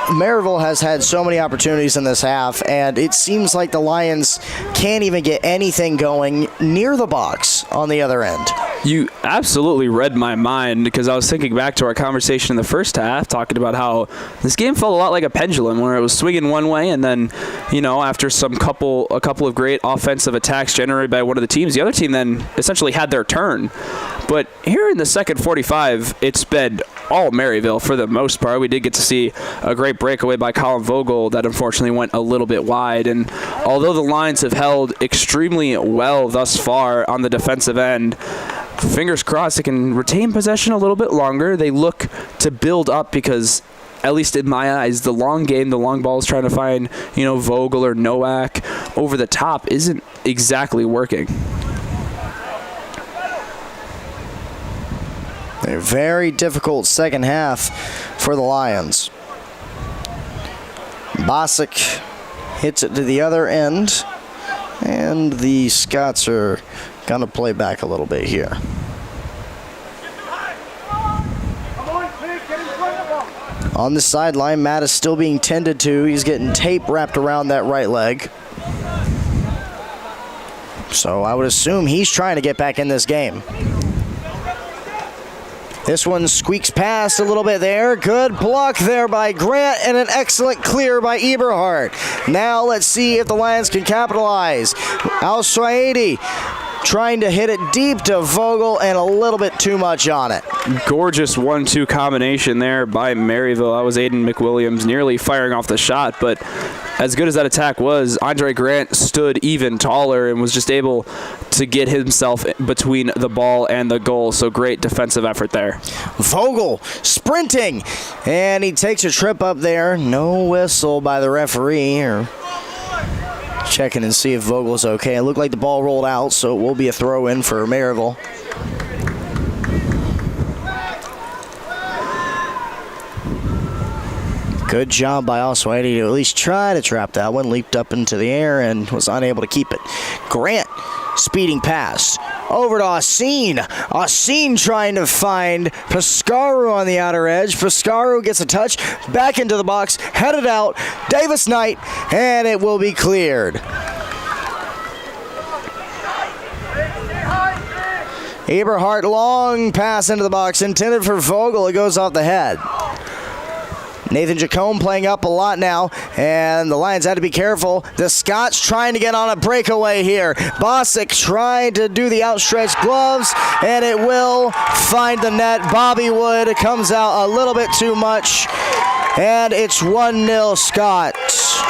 Maryville has had so many opportunities in this half, and it seems like the Lions can't even get anything going near the box on the other end. You absolutely read my mind, because I was thinking back to our conversation in the first half, talking about how this game felt a lot like a pendulum, where it was swinging one way, and then, after a couple of great offensive attacks generated by one of the teams, the other team then essentially had their turn. But here in the second 45, it's been all Maryville for the most part. We did get to see a great breakaway by Colin Vogel that unfortunately went a little bit wide. And although the Lions have held extremely well thus far on the defensive end, fingers crossed they can retain possession a little bit longer. They look to build up, because at least in my eyes, the long game, the long balls trying to find, Vogel or Nowak over the top isn't exactly working. A very difficult second half for the Lions. Bosick hits it to the other end, and the Scots are going to play back a little bit here. On the sideline, Matt is still being tended to. He's getting tape wrapped around that right leg. So I would assume he's trying to get back in this game. This one squeaks past a little bit there. Good block there by Grant, and an excellent clear by Eberhardt. Now let's see if the Lions can capitalize. Al-Swaidi trying to hit it deep to Vogel, and a little bit too much on it. Gorgeous 1-2 combination there by Maryville. That was Aiden McWilliams nearly firing off the shot, but as good as that attack was, Andre Grant stood even taller and was just able to get himself between the ball and the goal. So great defensive effort there. Vogel sprinting, and he takes a trip up there. No whistle by the referee. Or checking and see if Vogel's okay. It looked like the ball rolled out, so it will be a throw in for Maryville. Good job by Osweidy to at least try to trap that one. Leaped up into the air and was unable to keep it. Grant speeding past over to Ossine. Ossine trying to find Pescaro on the outer edge. Pescaro gets a touch, back into the box, headed out. Davis Knight, and it will be cleared. Eberhardt, long pass into the box, intended for Vogel. It goes off the head. Nathan Jacome playing up a lot now, and the Lions had to be careful. The Scots trying to get on a breakaway here. Bosick trying to do the outstretched gloves, and it will find the net. Bobby Wood comes out a little bit too much, and it's 1-0 Scots.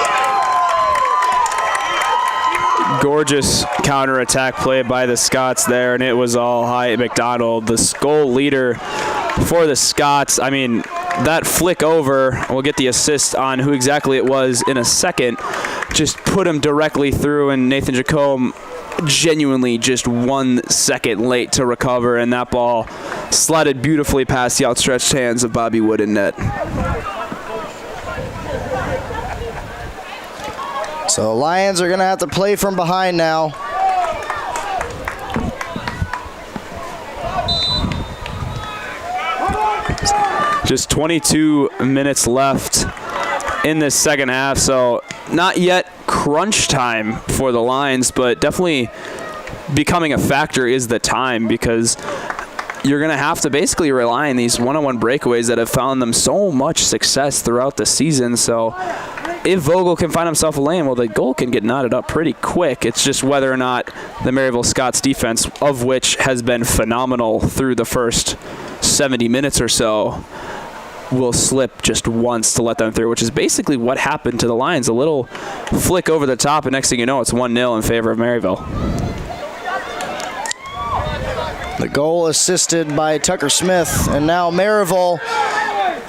Gorgeous counterattack play by the Scots there, and it was all Hyatt McDonald, the goal leader for the Scots. I mean, that flick over, we'll get the assist on who exactly it was in a second, just put him directly through, and Nathan Jacome genuinely just 1 second late to recover, and that ball slided beautifully past the outstretched hands of Bobby Wood in net. So the Lions are going to have to play from behind now. Just 22 minutes left in this second half, so not yet crunch time for the Lions, but definitely becoming a factor is the time, because you're going to have to basically rely on these one-on-one breakaways that have found them so much success throughout the season. So if Vogel can find himself a lane, well, the goal can get knotted up pretty quick. It's just whether or not the Maryville Scots defense, of which has been phenomenal through the first 70 minutes or so, will slip just once to let them through, which is basically what happened to the Lions. A little flick over the top, and next thing you know, it's 1-0 in favor of Maryville. The goal assisted by Tucker Smith, and now Maryville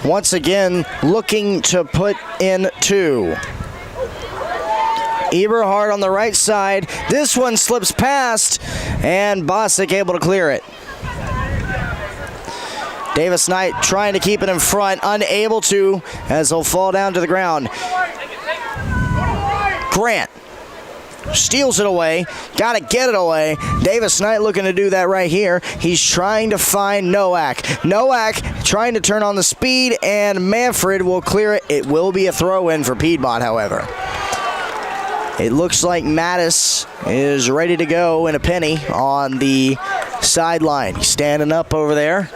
once again looking to put in 2. Eberhardt on the right side. This one slips past, and Bosick able to clear it. Davis Knight trying to keep it in front, unable to, as he'll fall down to the ground. Grant steals it away, got to get it away. Davis Knight looking to do that right here. He's trying to find Nowak. Nowak trying to turn on the speed, and Manfred will clear it. It will be a throw-in for Piedmont, however. It looks like Mattis is ready to go in a penny on the sideline. He's standing up over there.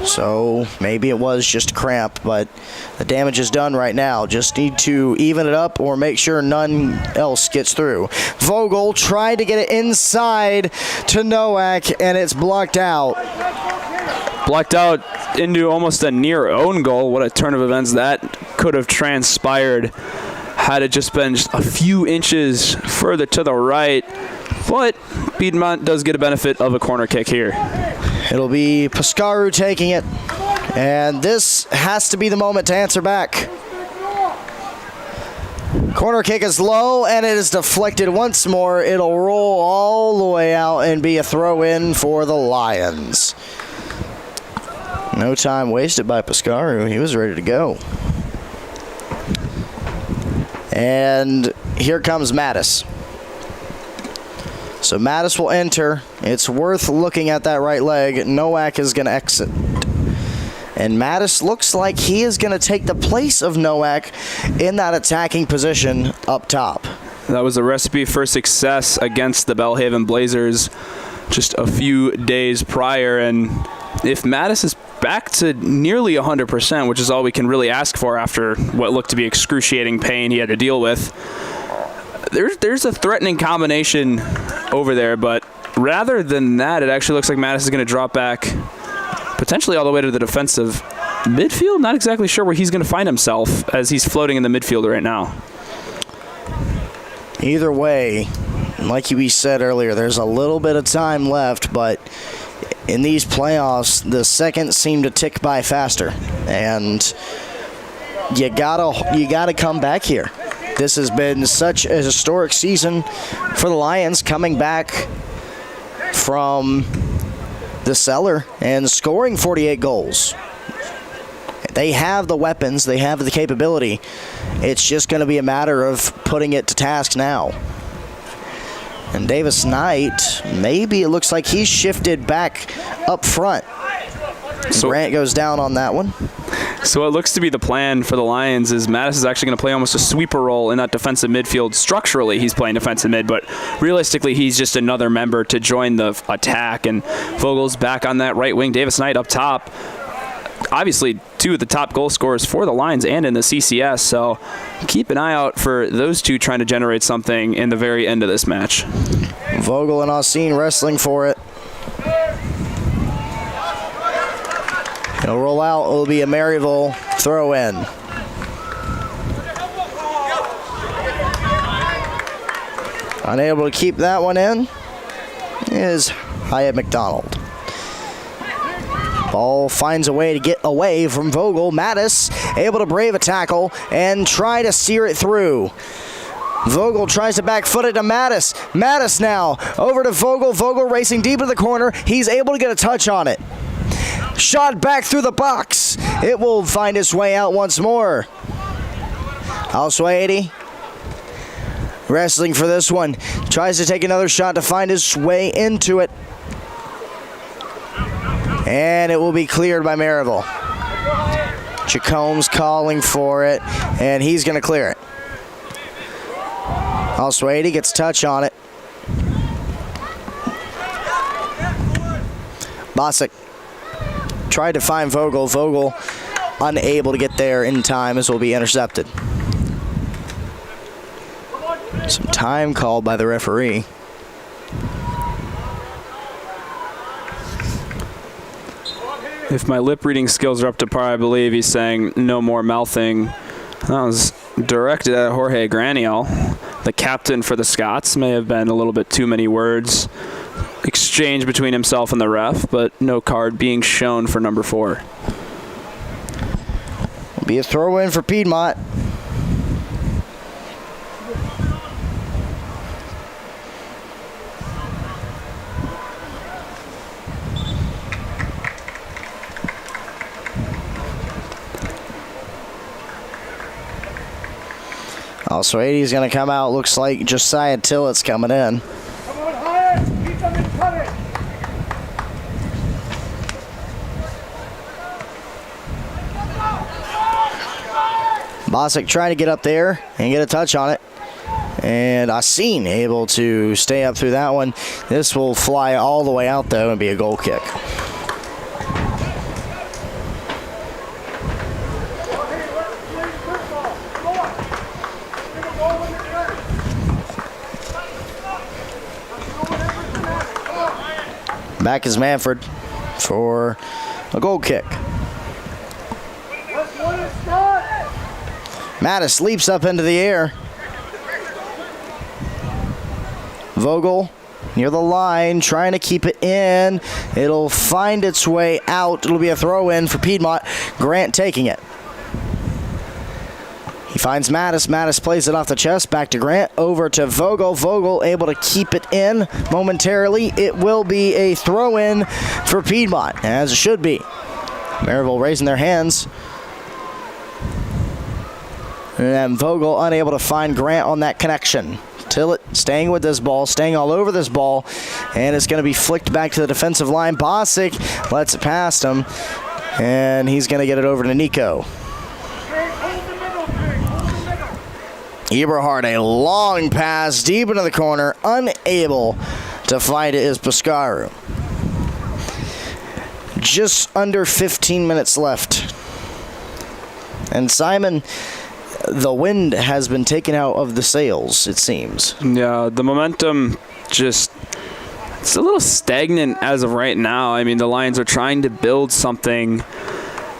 So maybe it was just a cramp, but the damage is done right now. Just need to even it up or make sure none else gets through. Vogel tried to get it inside to Nowak, and it's blocked out. Blocked out into almost a near own goal. What a turn of events that could have transpired had it just been just a few inches further to the right. But Piedmont does get a benefit of a corner kick here. It'll be Pascaru taking it, and this has to be the moment to answer back. Corner kick is low, and it is deflected once more. It'll roll all the way out and be a throw-in for the Lions. No time wasted by Pascaru. He was ready to go. And here comes Mattis. So Mattis will enter. It's worth looking at that right leg. Nowak is going to exit. And Mattis looks like he is going to take the place of Nowak in that attacking position up top. That was a recipe for success against the Belhaven Blazers just a few days prior. And if Mattis is back to nearly 100%, which is all we can really ask for after what looked to be excruciating pain he had to deal with, there's a threatening combination over there, but rather than that, it actually looks like Mattis is going to drop back potentially all the way to the defensive midfield. Not exactly sure where he's going to find himself as he's floating in the midfield right now. Either way, like we said earlier, there's a little bit of time left, but in these playoffs, the seconds seem to tick by faster, and you gotta come back here. This has been such a historic season for the Lions, coming back from the cellar and scoring 48 goals. They have the weapons, they have the capability. It's just going to be a matter of putting it to task now. And Davis Knight, maybe it looks like he's shifted back up front. So Grant goes down on that one. So what looks to be the plan for the Lions is Mattis is actually going to play almost a sweeper role in that defensive midfield. Structurally, he's playing defensive mid, but realistically, he's just another member to join the attack. And Vogel's back on that right wing. Davis Knight up top. Obviously, two of the top goal scorers for the Lions and in the CCS, so keep an eye out for those two trying to generate something in the very end of this match. Vogel and Austin wrestling for it. It'll roll out. It'll be a Maryville throw-in. Unable to keep that one in is Hyatt McDonald. Ball finds a way to get away from Vogel. Mattis able to brave a tackle and try to steer it through. Vogel tries to back foot it to Mattis. Mattis now over to Vogel. Vogel racing deep into the corner. He's able to get a touch on it. Shot back through the box. It will find its way out once more. Al-Swaidi wrestling for this one. Tries to take another shot to find his way into it. And it will be cleared by Maryville. Jacomb's calling for it, and he's going to clear it. Al-Swaidi gets touch on it. Bosick tried to find Vogel. Vogel unable to get there in time, as will be intercepted. Some time called by the referee. If my lip reading skills are up to par, I believe he's saying no more mouthing. That was directed at Jorge Graniel, the captain for the Scots. May have been a little bit too many words exchanged between himself and the ref, but no card being shown for number 4. Will be a throw-in for Piedmont. Also, 80's going to come out. Looks like Josiah Tillett's coming in. Come on, Hyatt. Keep them in panic. Bosick trying to get up there and get a touch on it. And Asin able to stay up through that one. This will fly all the way out, though, and be a goal kick. Back is Manfred for a goal kick. Mattis leaps up into the air. Vogel near the line, trying to keep it in. It'll find its way out. It'll be a throw-in for Piedmont. Grant taking it. He finds Mattis. Mattis plays it off the chest. Back to Grant. Over to Vogel. Vogel able to keep it in momentarily. It will be a throw-in for Piedmont, as it should be. Maryville raising their hands. And then Vogel unable to find Grant on that connection. Tillett staying with this ball, staying all over this ball, and it's going to be flicked back to the defensive line. Bosick lets it past him, and he's going to get it over to Nico. Eberhard, a long pass deep into the corner, unable to find it is Piscaru. Just under 15 minutes left. And Simon, the wind has been taken out of the sails, it seems. Yeah, the momentum just, it's a little stagnant as of right now. I mean, the Lions are trying to build something,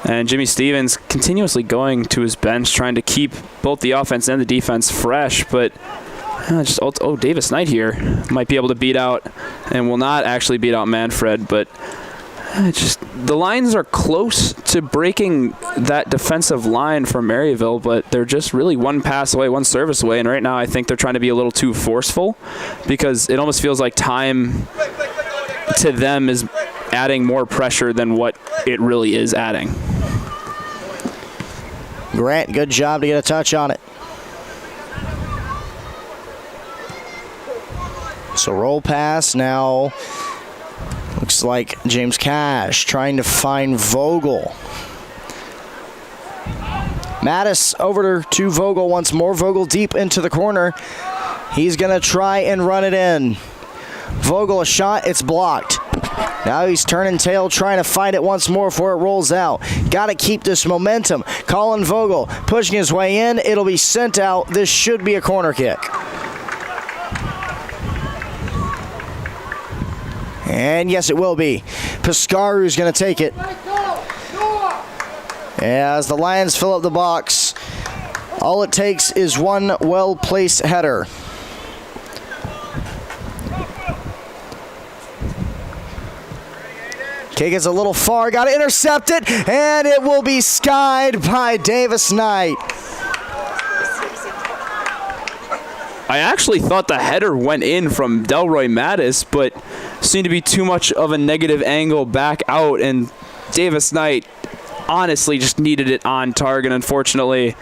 and Jimmy Stevens continuously going to his bench, trying to keep both the offense and the defense fresh, but Davis Knight here might be able to beat out, and will not actually beat out Manfred, but just the Lions are close to breaking that defensive line from Maryville, but they're just really one pass away, one service away, and right now I think they're trying to be a little too forceful, because it almost feels like time to them is adding more pressure than what it really is adding. Grant, good job to get a touch on it. So roll pass now. Looks like James Cash trying to find Vogel. Mattis over to Vogel once more. Vogel deep into the corner. He's going to try and run it in. Vogel a shot. It's blocked. Now he's turning tail, trying to find it once more before it rolls out. Got to keep this momentum. Colin Vogel pushing his way in. It'll be sent out. This should be a corner kick. And yes, it will be. Piscaru's going to take it. As the Lions fill up the box, all it takes is one well-placed header. Kick is a little far, got to intercept it, and it will be skied by Davis Knight. I actually thought the header went in from Delroy Mattis, but seemed to be too much of a negative angle back out, and Davis Knight honestly just needed it on target. Unfortunately,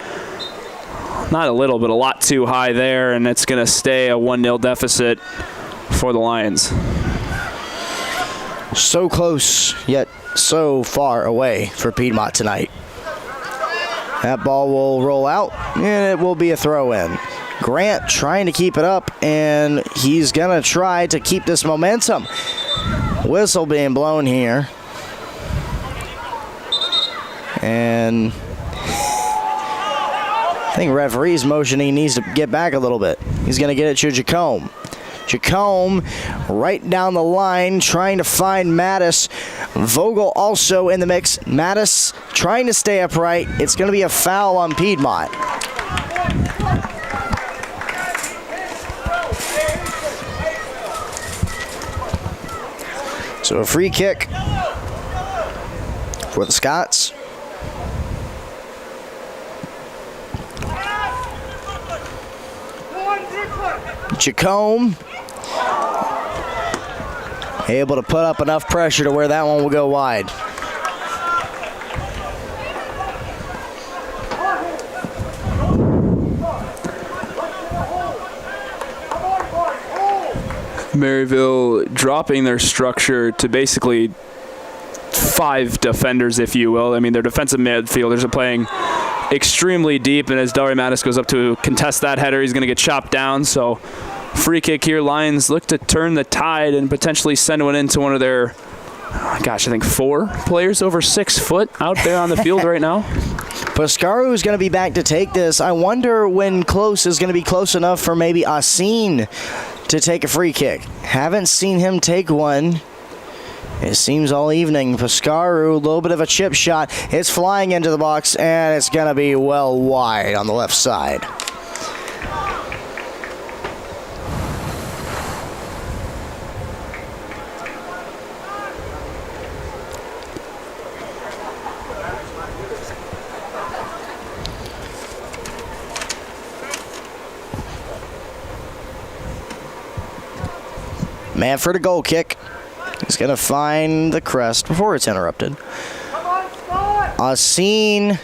not a little, but a lot too high there, and it's going to stay a 1-0 deficit for the Lions. So close, yet so far away for Piedmont tonight. That ball will roll out, and it will be a throw-in. Grant trying to keep it up, and he's going to try to keep this momentum. Whistle being blown here. And I think referee's motioning he needs to get back a little bit. He's going to get it to Jacome. Jacome right down the line trying to find Mattis. Vogel also in the mix. Mattis trying to stay upright. It's going to be a foul on Piedmont. So a free kick for the Scots. Jacome able to put up enough pressure to where that one will go wide. Maryville dropping their structure to basically 5 defenders, if you will. I mean, their defensive midfielders are playing extremely deep, and as Delray Mattis goes up to contest that header, he's going to get chopped down. So free kick here. Lions look to turn the tide and potentially send one into one of their, I think 4 players over 6 foot out there on the field right now. Pescaru is going to be back to take this. I wonder when close is going to be close enough for maybe Asin to take a free kick. Haven't seen him take one. It seems all evening. Pescaru, a little bit of a chip shot. It's flying into the box, and it's going to be well wide on the left side. Manfred a goal kick. He's going to find the crest before it's interrupted. Asin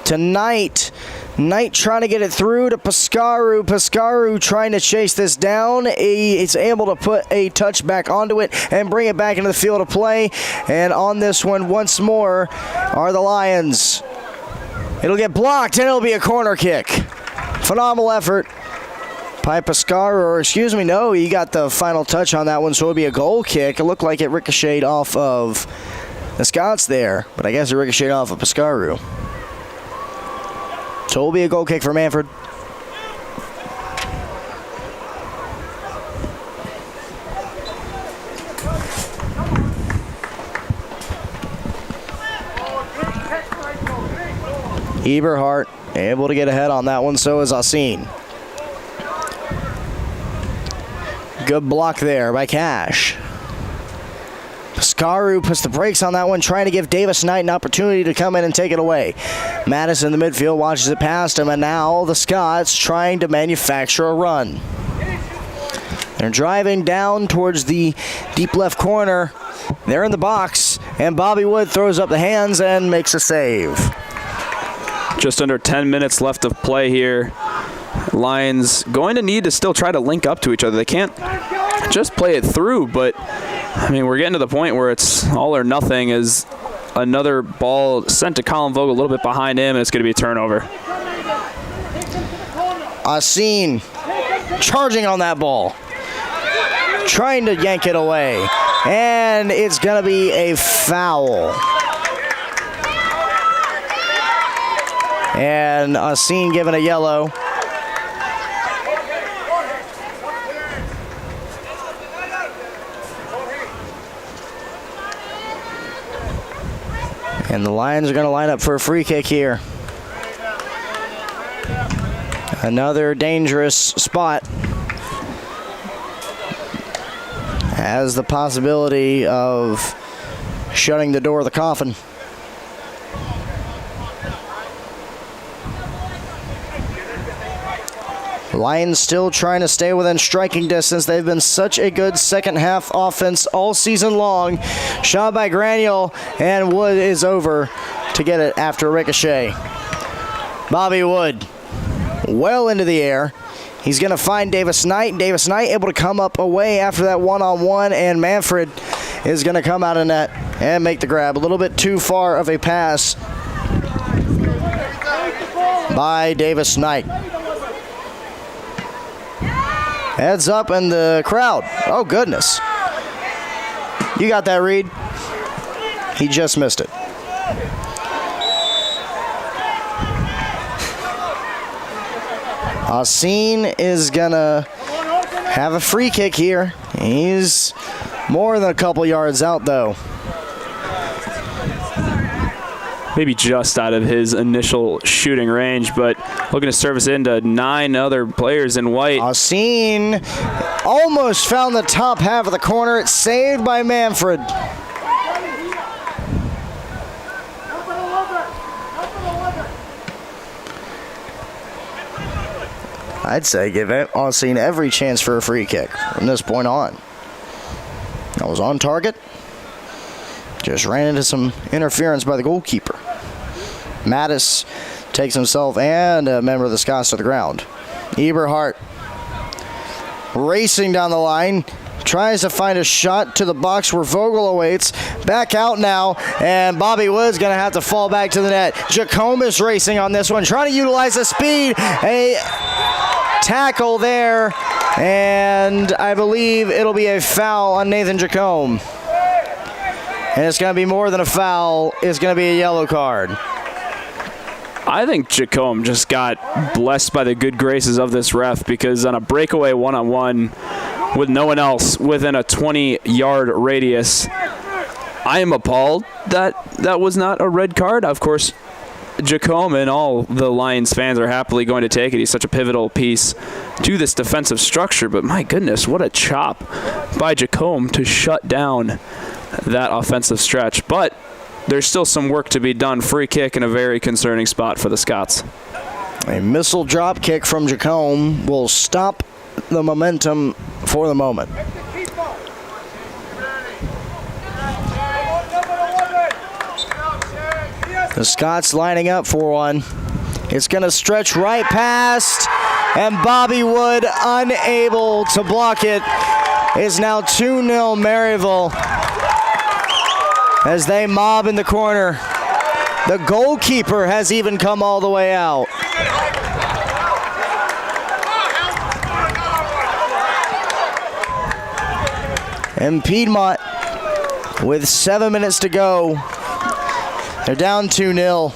to Knight. Knight trying to get it through to Pescaru. Pescaru trying to chase this down. He's able to put a touch back onto it and bring it back into the field of play. And on this one, once more, are the Lions. It'll get blocked, and it'll be a corner kick. Phenomenal effort by Pescaru, or excuse me, no, he got the final touch on that one, so it'll be a goal kick. It looked like it ricocheted off of the Scots there, but I guess it ricocheted off of Pescaru. So it'll be a goal kick for Manfred. Eberhardt able to get ahead on that one, so is Asin. Good block there by Cash. Pescaru puts the brakes on that one, trying to give Davis Knight an opportunity to come in and take it away. Mattis in the midfield watches it past him, and now the Scots trying to manufacture a run. They're driving down towards the deep left corner. They're in the box, and Bobby Wood throws up the hands and makes a save. Just under 10 minutes left of play here. Lions going to need to still try to link up to each other. They can't just play it through, but I mean, we're getting to the point where it's all or nothing as another ball sent to Colin Vogel a little bit behind him, and it's going to be a turnover. Asin charging on that ball, trying to yank it away, and it's going to be a foul. And Asin given a yellow. And the Lions are going to line up for a free kick here. Another dangerous spot. Has the possibility of shutting the door of the coffin. Lions still trying to stay within striking distance. They've been such a good second half offense all season long. Shot by Granule, and Wood is over to get it after a ricochet. Bobby Wood well into the air. He's going to find Davis Knight. Davis Knight able to come up away after that one-on-one, and Manfred is going to come out of net and make the grab. A little bit too far of a pass by Davis Knight. Heads up in the crowd. Oh, goodness. You got that, Reed? He just missed it. Asin is going to have a free kick here. He's more than a couple yards out, though. Maybe just out of his initial shooting range, but looking to service into 9 other players in white. Asin almost found the top half of the corner. It's saved by Manfred. I'd say give Asin every chance for a free kick from this point on. That was on target. Just ran into some interference by the goalkeeper. Mattis takes himself and a member of the Scots to the ground. Eberhardt racing down the line. tries to find a shot to the box where Vogel awaits. Back out now, and Bobby Wood's going to have to fall back to the net. Jacome is racing on this one, trying to utilize the speed. A tackle there, and I believe it'll be a foul on Nathan Jacome. And it's going to be more than a foul. It's going to be a yellow card. I think Jacome just got blessed by the good graces of this ref, because on a breakaway one-on-one with no one else within a 20-yard radius, I am appalled that that was not a red card. Of course, Jacome and all the Lions fans are happily going to take it. He's such a pivotal piece to this defensive structure, but my goodness, what a chop by Jacome to shut down that offensive stretch. But there's still some work to be done. Free kick in a very concerning spot for the Scots. A missile drop kick from Jacome will stop the momentum for the moment. The Scots lining up for one. It's going to stretch right past, and Bobby Wood, unable to block it, is now 2-0 Maryville as they mob in the corner. The goalkeeper has even come all the way out. And Piedmont, with 7 minutes to go, they're down 2-0.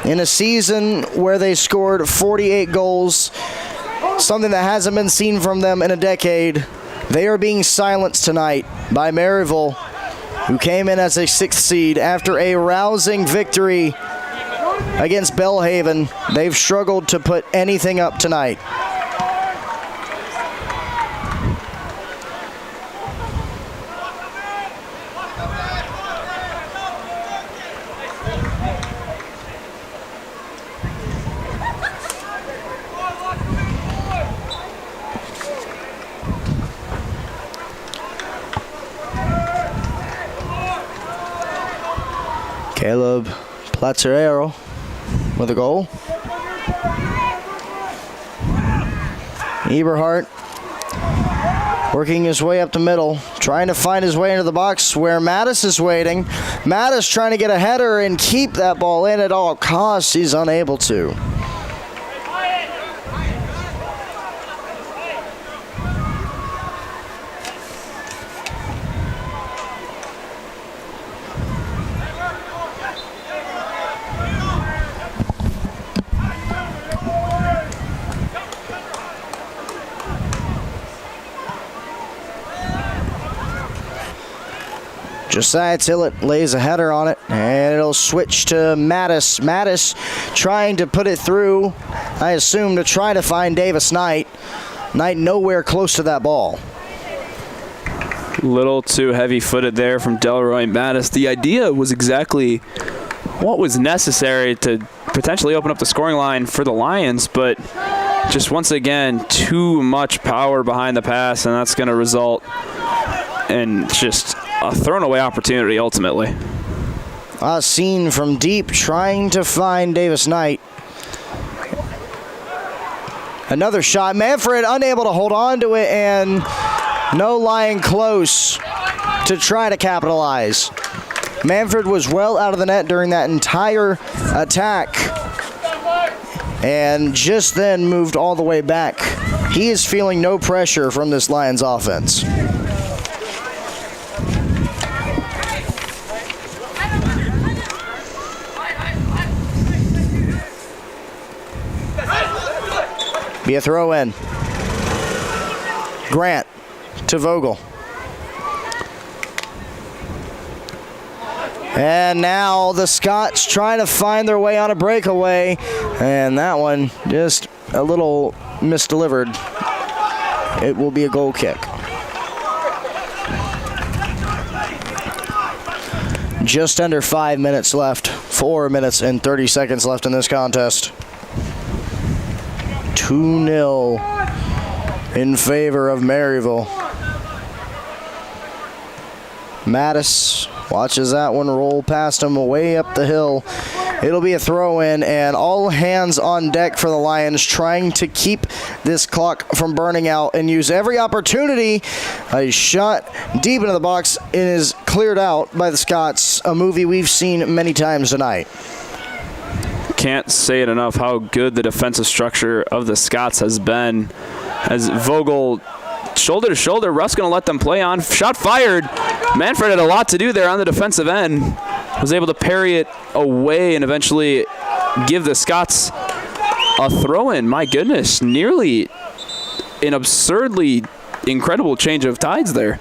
In a season where they scored 48 goals, something that hasn't been seen from them in a decade, they are being silenced tonight by Maryville, who came in as a 6th seed after a rousing victory against Belhaven. They've struggled to put anything up tonight. Caleb Platzerero with a goal. Eberhardt working his way up the middle, trying to find his way into the box where Mattis is waiting. Mattis trying to get a header and keep that ball in at all costs. He's unable to. Josiah Tillett lays a header on it, and it'll switch to Mattis. Mattis trying to put it through, I assume, to try to find Davis Knight. Knight nowhere close to that ball. Little too heavy-footed there from Delroy Mattis. The idea was exactly what was necessary to potentially open up the scoring line for the Lions, but just once again, too much power behind the pass, and that's going to result in just a thrown-away opportunity ultimately. A scene from deep, trying to find Davis Knight. Another shot. Manfred unable to hold on to it, and no Lion close to try to capitalize. Manfred was well out of the net during that entire attack, and just then moved all the way back. He is feeling no pressure from this Lions offense. Be a throw in. Grant to Vogel. And now the Scots trying to find their way on a breakaway. And that one just a little misdelivered. It will be a goal kick. Just under 5 minutes left. 4 minutes and 30 seconds left in this contest. 2-0 in favor of Maryville. Mattis watches that one roll past him way up the hill It'll be a throw-in, and all hands on deck for the Lions, trying to keep this clock from burning out and use every opportunity. A shot deep into the box is cleared out by the Scots, a movie we've seen many times tonight. Can't say it enough how good the defensive structure of the Scots has been. As Vogel, shoulder to shoulder, Russ going to let them play on. Shot fired. Manfred had a lot to do there on the defensive end. Was able to parry it away and eventually give the Scots a throw-in. My goodness, nearly an absurdly incredible change of tides there.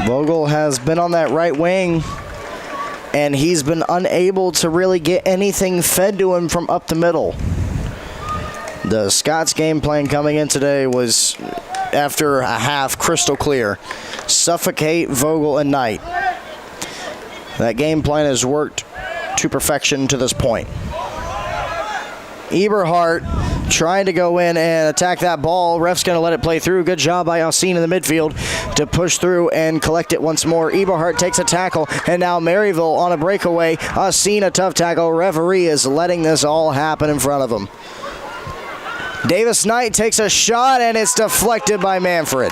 Vogel has been on that right wing, and he's been unable to really get anything fed to him from up the middle. The Scots game plan coming in today was, after a half, crystal clear. Suffocate Vogel and Knight. That game plan has worked to perfection to this point. Eberhardt trying to go in and attack that ball. Ref's going to let it play through. Good job by Alcine in the midfield to push through and collect it once more. Eberhardt takes a tackle, and now Maryville on a breakaway. Alcine, a tough tackle. Referee is letting this all happen in front of him. Davis Knight takes a shot, and it's deflected by Manfred.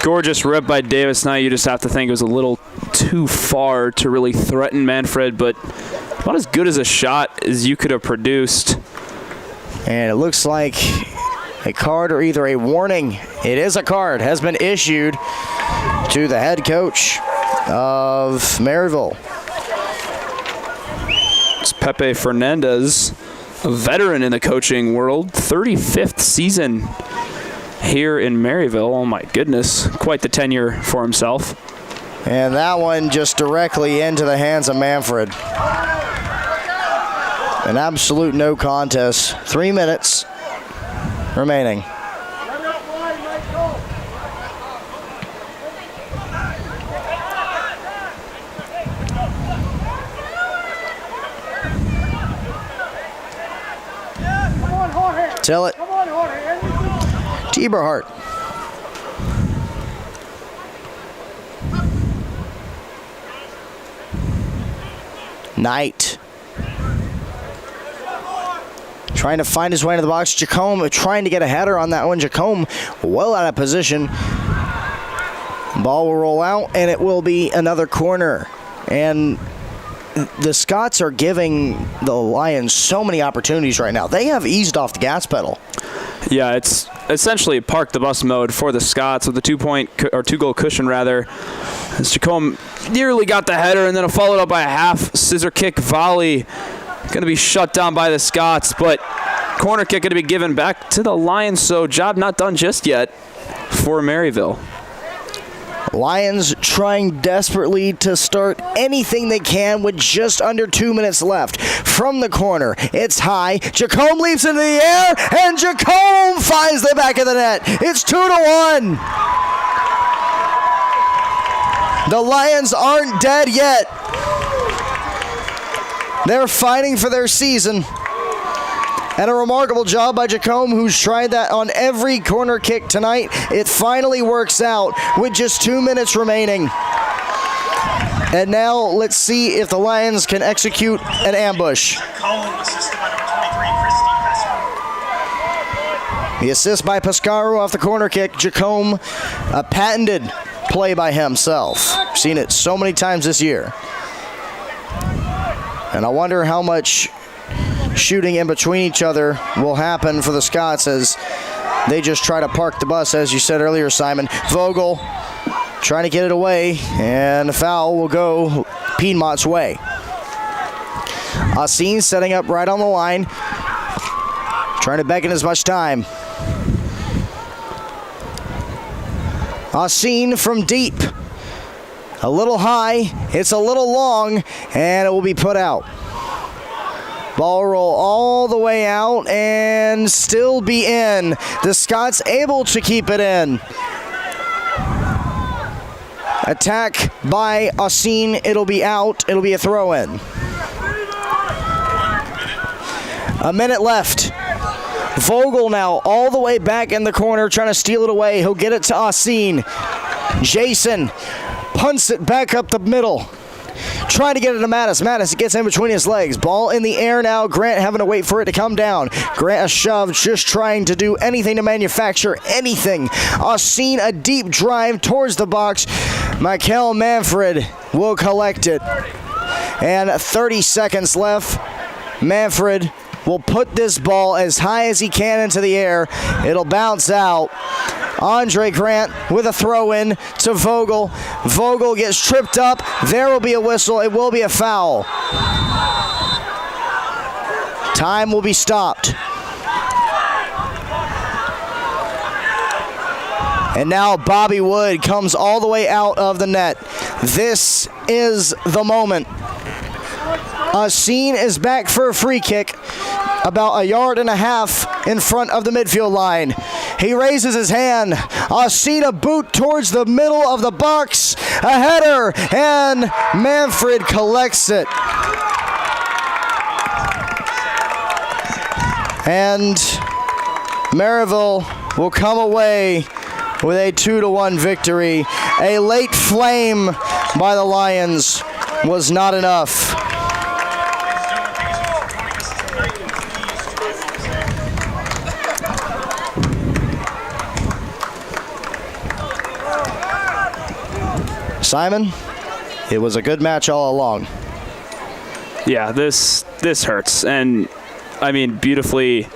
Gorgeous rip by Davis Knight. You just have to think it was a little too far to really threaten Manfred, but about as good as a shot as you could have produced. And it looks like a card or either a warning. It is a card. Has been issued to the head coach of Maryville. It's Pepe Fernandez, a veteran in the coaching world, 35th season here in Maryville. Oh my goodness, quite the tenure for himself. And that one just directly into the hands of Manfred. An absolute no contest. 3 minutes remaining. Tell it to Eberhardt. Knight trying to find his way into the box. Jacome trying to get a header on that one. Jacome well out of position. Ball will roll out, and it will be another corner. And the Scots are giving the Lions so many opportunities right now. They have eased off the gas pedal. Yeah, it's essentially park the bus mode for the Scots with the 2-goal cushion rather. As Jacome nearly got the header, and then followed up by a half scissor kick volley. Going to be shut down by the Scots, but corner kick going to be given back to the Lions, so job not done just yet for Maryville. Lions trying desperately to start anything they can with just under 2 minutes left. From the corner, it's high. Jacome leaps into the air, and Jacome finds the back of the net. It's 2-1. The Lions aren't dead yet. They're fighting for their season. And a remarkable job by Jacome, who's tried that on every corner kick tonight. It finally works out with just 2 minutes remaining. And now let's see if the Lions can execute an ambush. The assist by Pescaro off the corner kick. Jacome, a patented play by himself. Seen it so many times this year. And I wonder how much shooting in between each other will happen for the Scots as they just try to park the bus, as you said earlier, Simon. Vogel trying to get it away, and the foul will go Piedmont's way. Alcine setting up right on the line, trying to beckon as much time. Alcine from deep. A little high, it's a little long, and it will be put out. Ball roll all the way out and still be in. The Scots able to keep it in. Attack by Alcine, it'll be out, it'll be a throw-in. A minute left. Vogel now all the way back in the corner trying to steal it away. He'll get it to Alcine. Jason punts it back up the middle. Trying to get it to Mattis. Mattis gets in between his legs. Ball in the air now. Grant having to wait for it to come down. Grant a shove, just trying to do anything to manufacture anything. Austin a deep drive towards the box. Michael Manfred will collect it. And 30 seconds left. Manfred will put this ball as high as he can into the air. It'll bounce out. Andre Grant with a throw-in to Vogel. Vogel gets tripped up. There will be a whistle. It will be a foul. Time will be stopped. And now Bobby Wood comes all the way out of the net. This is the moment. Scene is back for a free kick, about 1.5 yards in front of the midfield line. He raises his hand. A boot towards the middle of the box. A header, and Manfred collects it. And Maryville will come away with a 2-1 victory. A late flame by the Lions was not enough. Simon, it was a good match all along. Yeah, this hurts. And, I mean, beautifully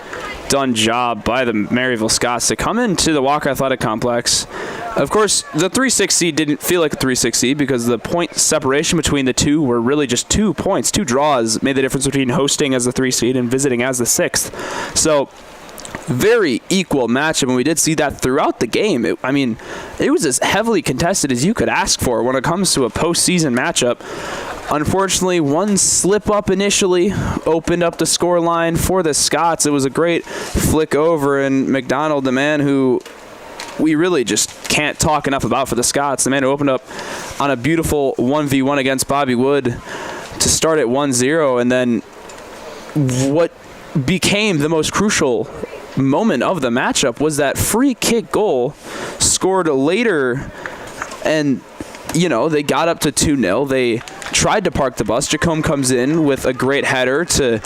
done job by the Maryville Scots to come into the Walker Athletic Complex. Of course, the 3-6 seed didn't feel like a 3-6 seed because the point separation between the two were really just 2 points. 2 draws made the difference between hosting as the 3 seed and visiting as the 6th. So, very equal matchup, and we did see that throughout the game. It was as heavily contested as you could ask for when it comes to a postseason matchup. Unfortunately, one slip up initially opened up the score line for the Scots. It was a great flick over, and McDonald, the man who we really just can't talk enough about for the Scots, the man who opened up on a beautiful 1v1 against Bobby Wood to start at 1-0, and then what became the most crucial moment of the matchup was that free kick goal scored later, and they got up to 2-0. They tried to park the bus. Jacome comes in with a great header to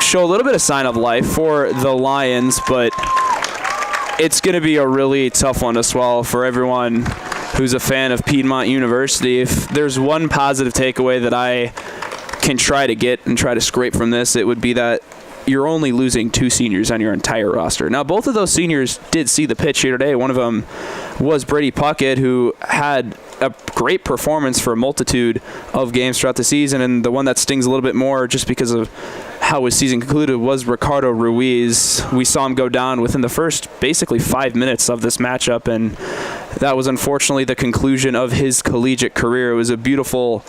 show a little bit of sign of life for the Lions, but it's going to be a really tough one to swallow for everyone who's a fan of Piedmont University. If there's one positive takeaway that I can try to get and try to scrape from this, it would be that you're only losing 2 seniors on your entire roster. Now, both of those seniors did see the pitch here today. One of them was Brady Puckett, who had a great performance for a multitude of games throughout the season, and the one that stings a little bit more just because of how his season concluded was Ricardo Ruiz. We saw him go down within the first basically 5 minutes of this matchup, and that was unfortunately the conclusion of his collegiate career. It was a beautiful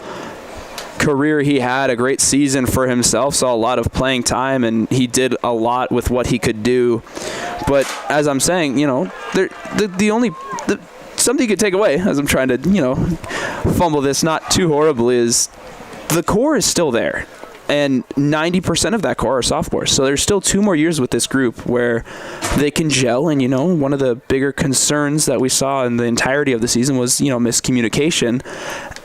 career he had, a great season for himself, saw a lot of playing time, and he did a lot with what he could do. But as I'm saying, something you could take away, as I'm trying to, fumble this not too horribly, is the core is still there. And 90% of that core are sophomores. So there's still 2 more years with this group where they can gel. And, one of the bigger concerns that we saw in the entirety of the season was, miscommunication.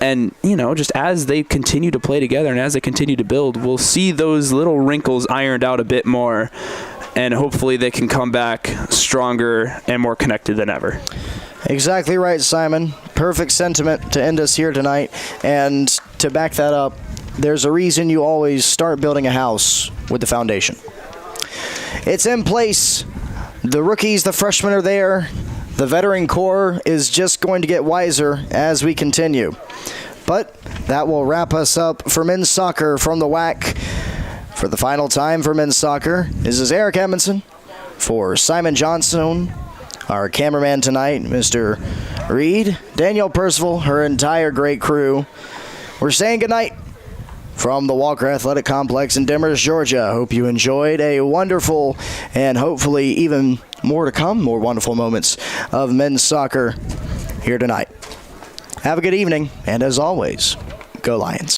And, just as they continue to play together and as they continue to build, we'll see those little wrinkles ironed out a bit more. And hopefully they can come back stronger and more connected than ever. Exactly right, Simon. Perfect sentiment to end us here tonight. And to back that up, there's a reason you always start building a house with the foundation. It's in place. The rookies, the freshmen are there. The veteran core is just going to get wiser as we continue. But that will wrap us up for men's soccer from the WAC. For the final time for men's soccer, this is Eric Edmondson for Simon Johnson, our cameraman tonight, Mr. Reed, Danielle Percival, her entire great crew. We're saying goodnight from the Walker Athletic Complex in Demers, Georgia. Hope you enjoyed a wonderful and hopefully even more to come, more wonderful moments of men's soccer here tonight. Have a good evening, and as always, go Lions.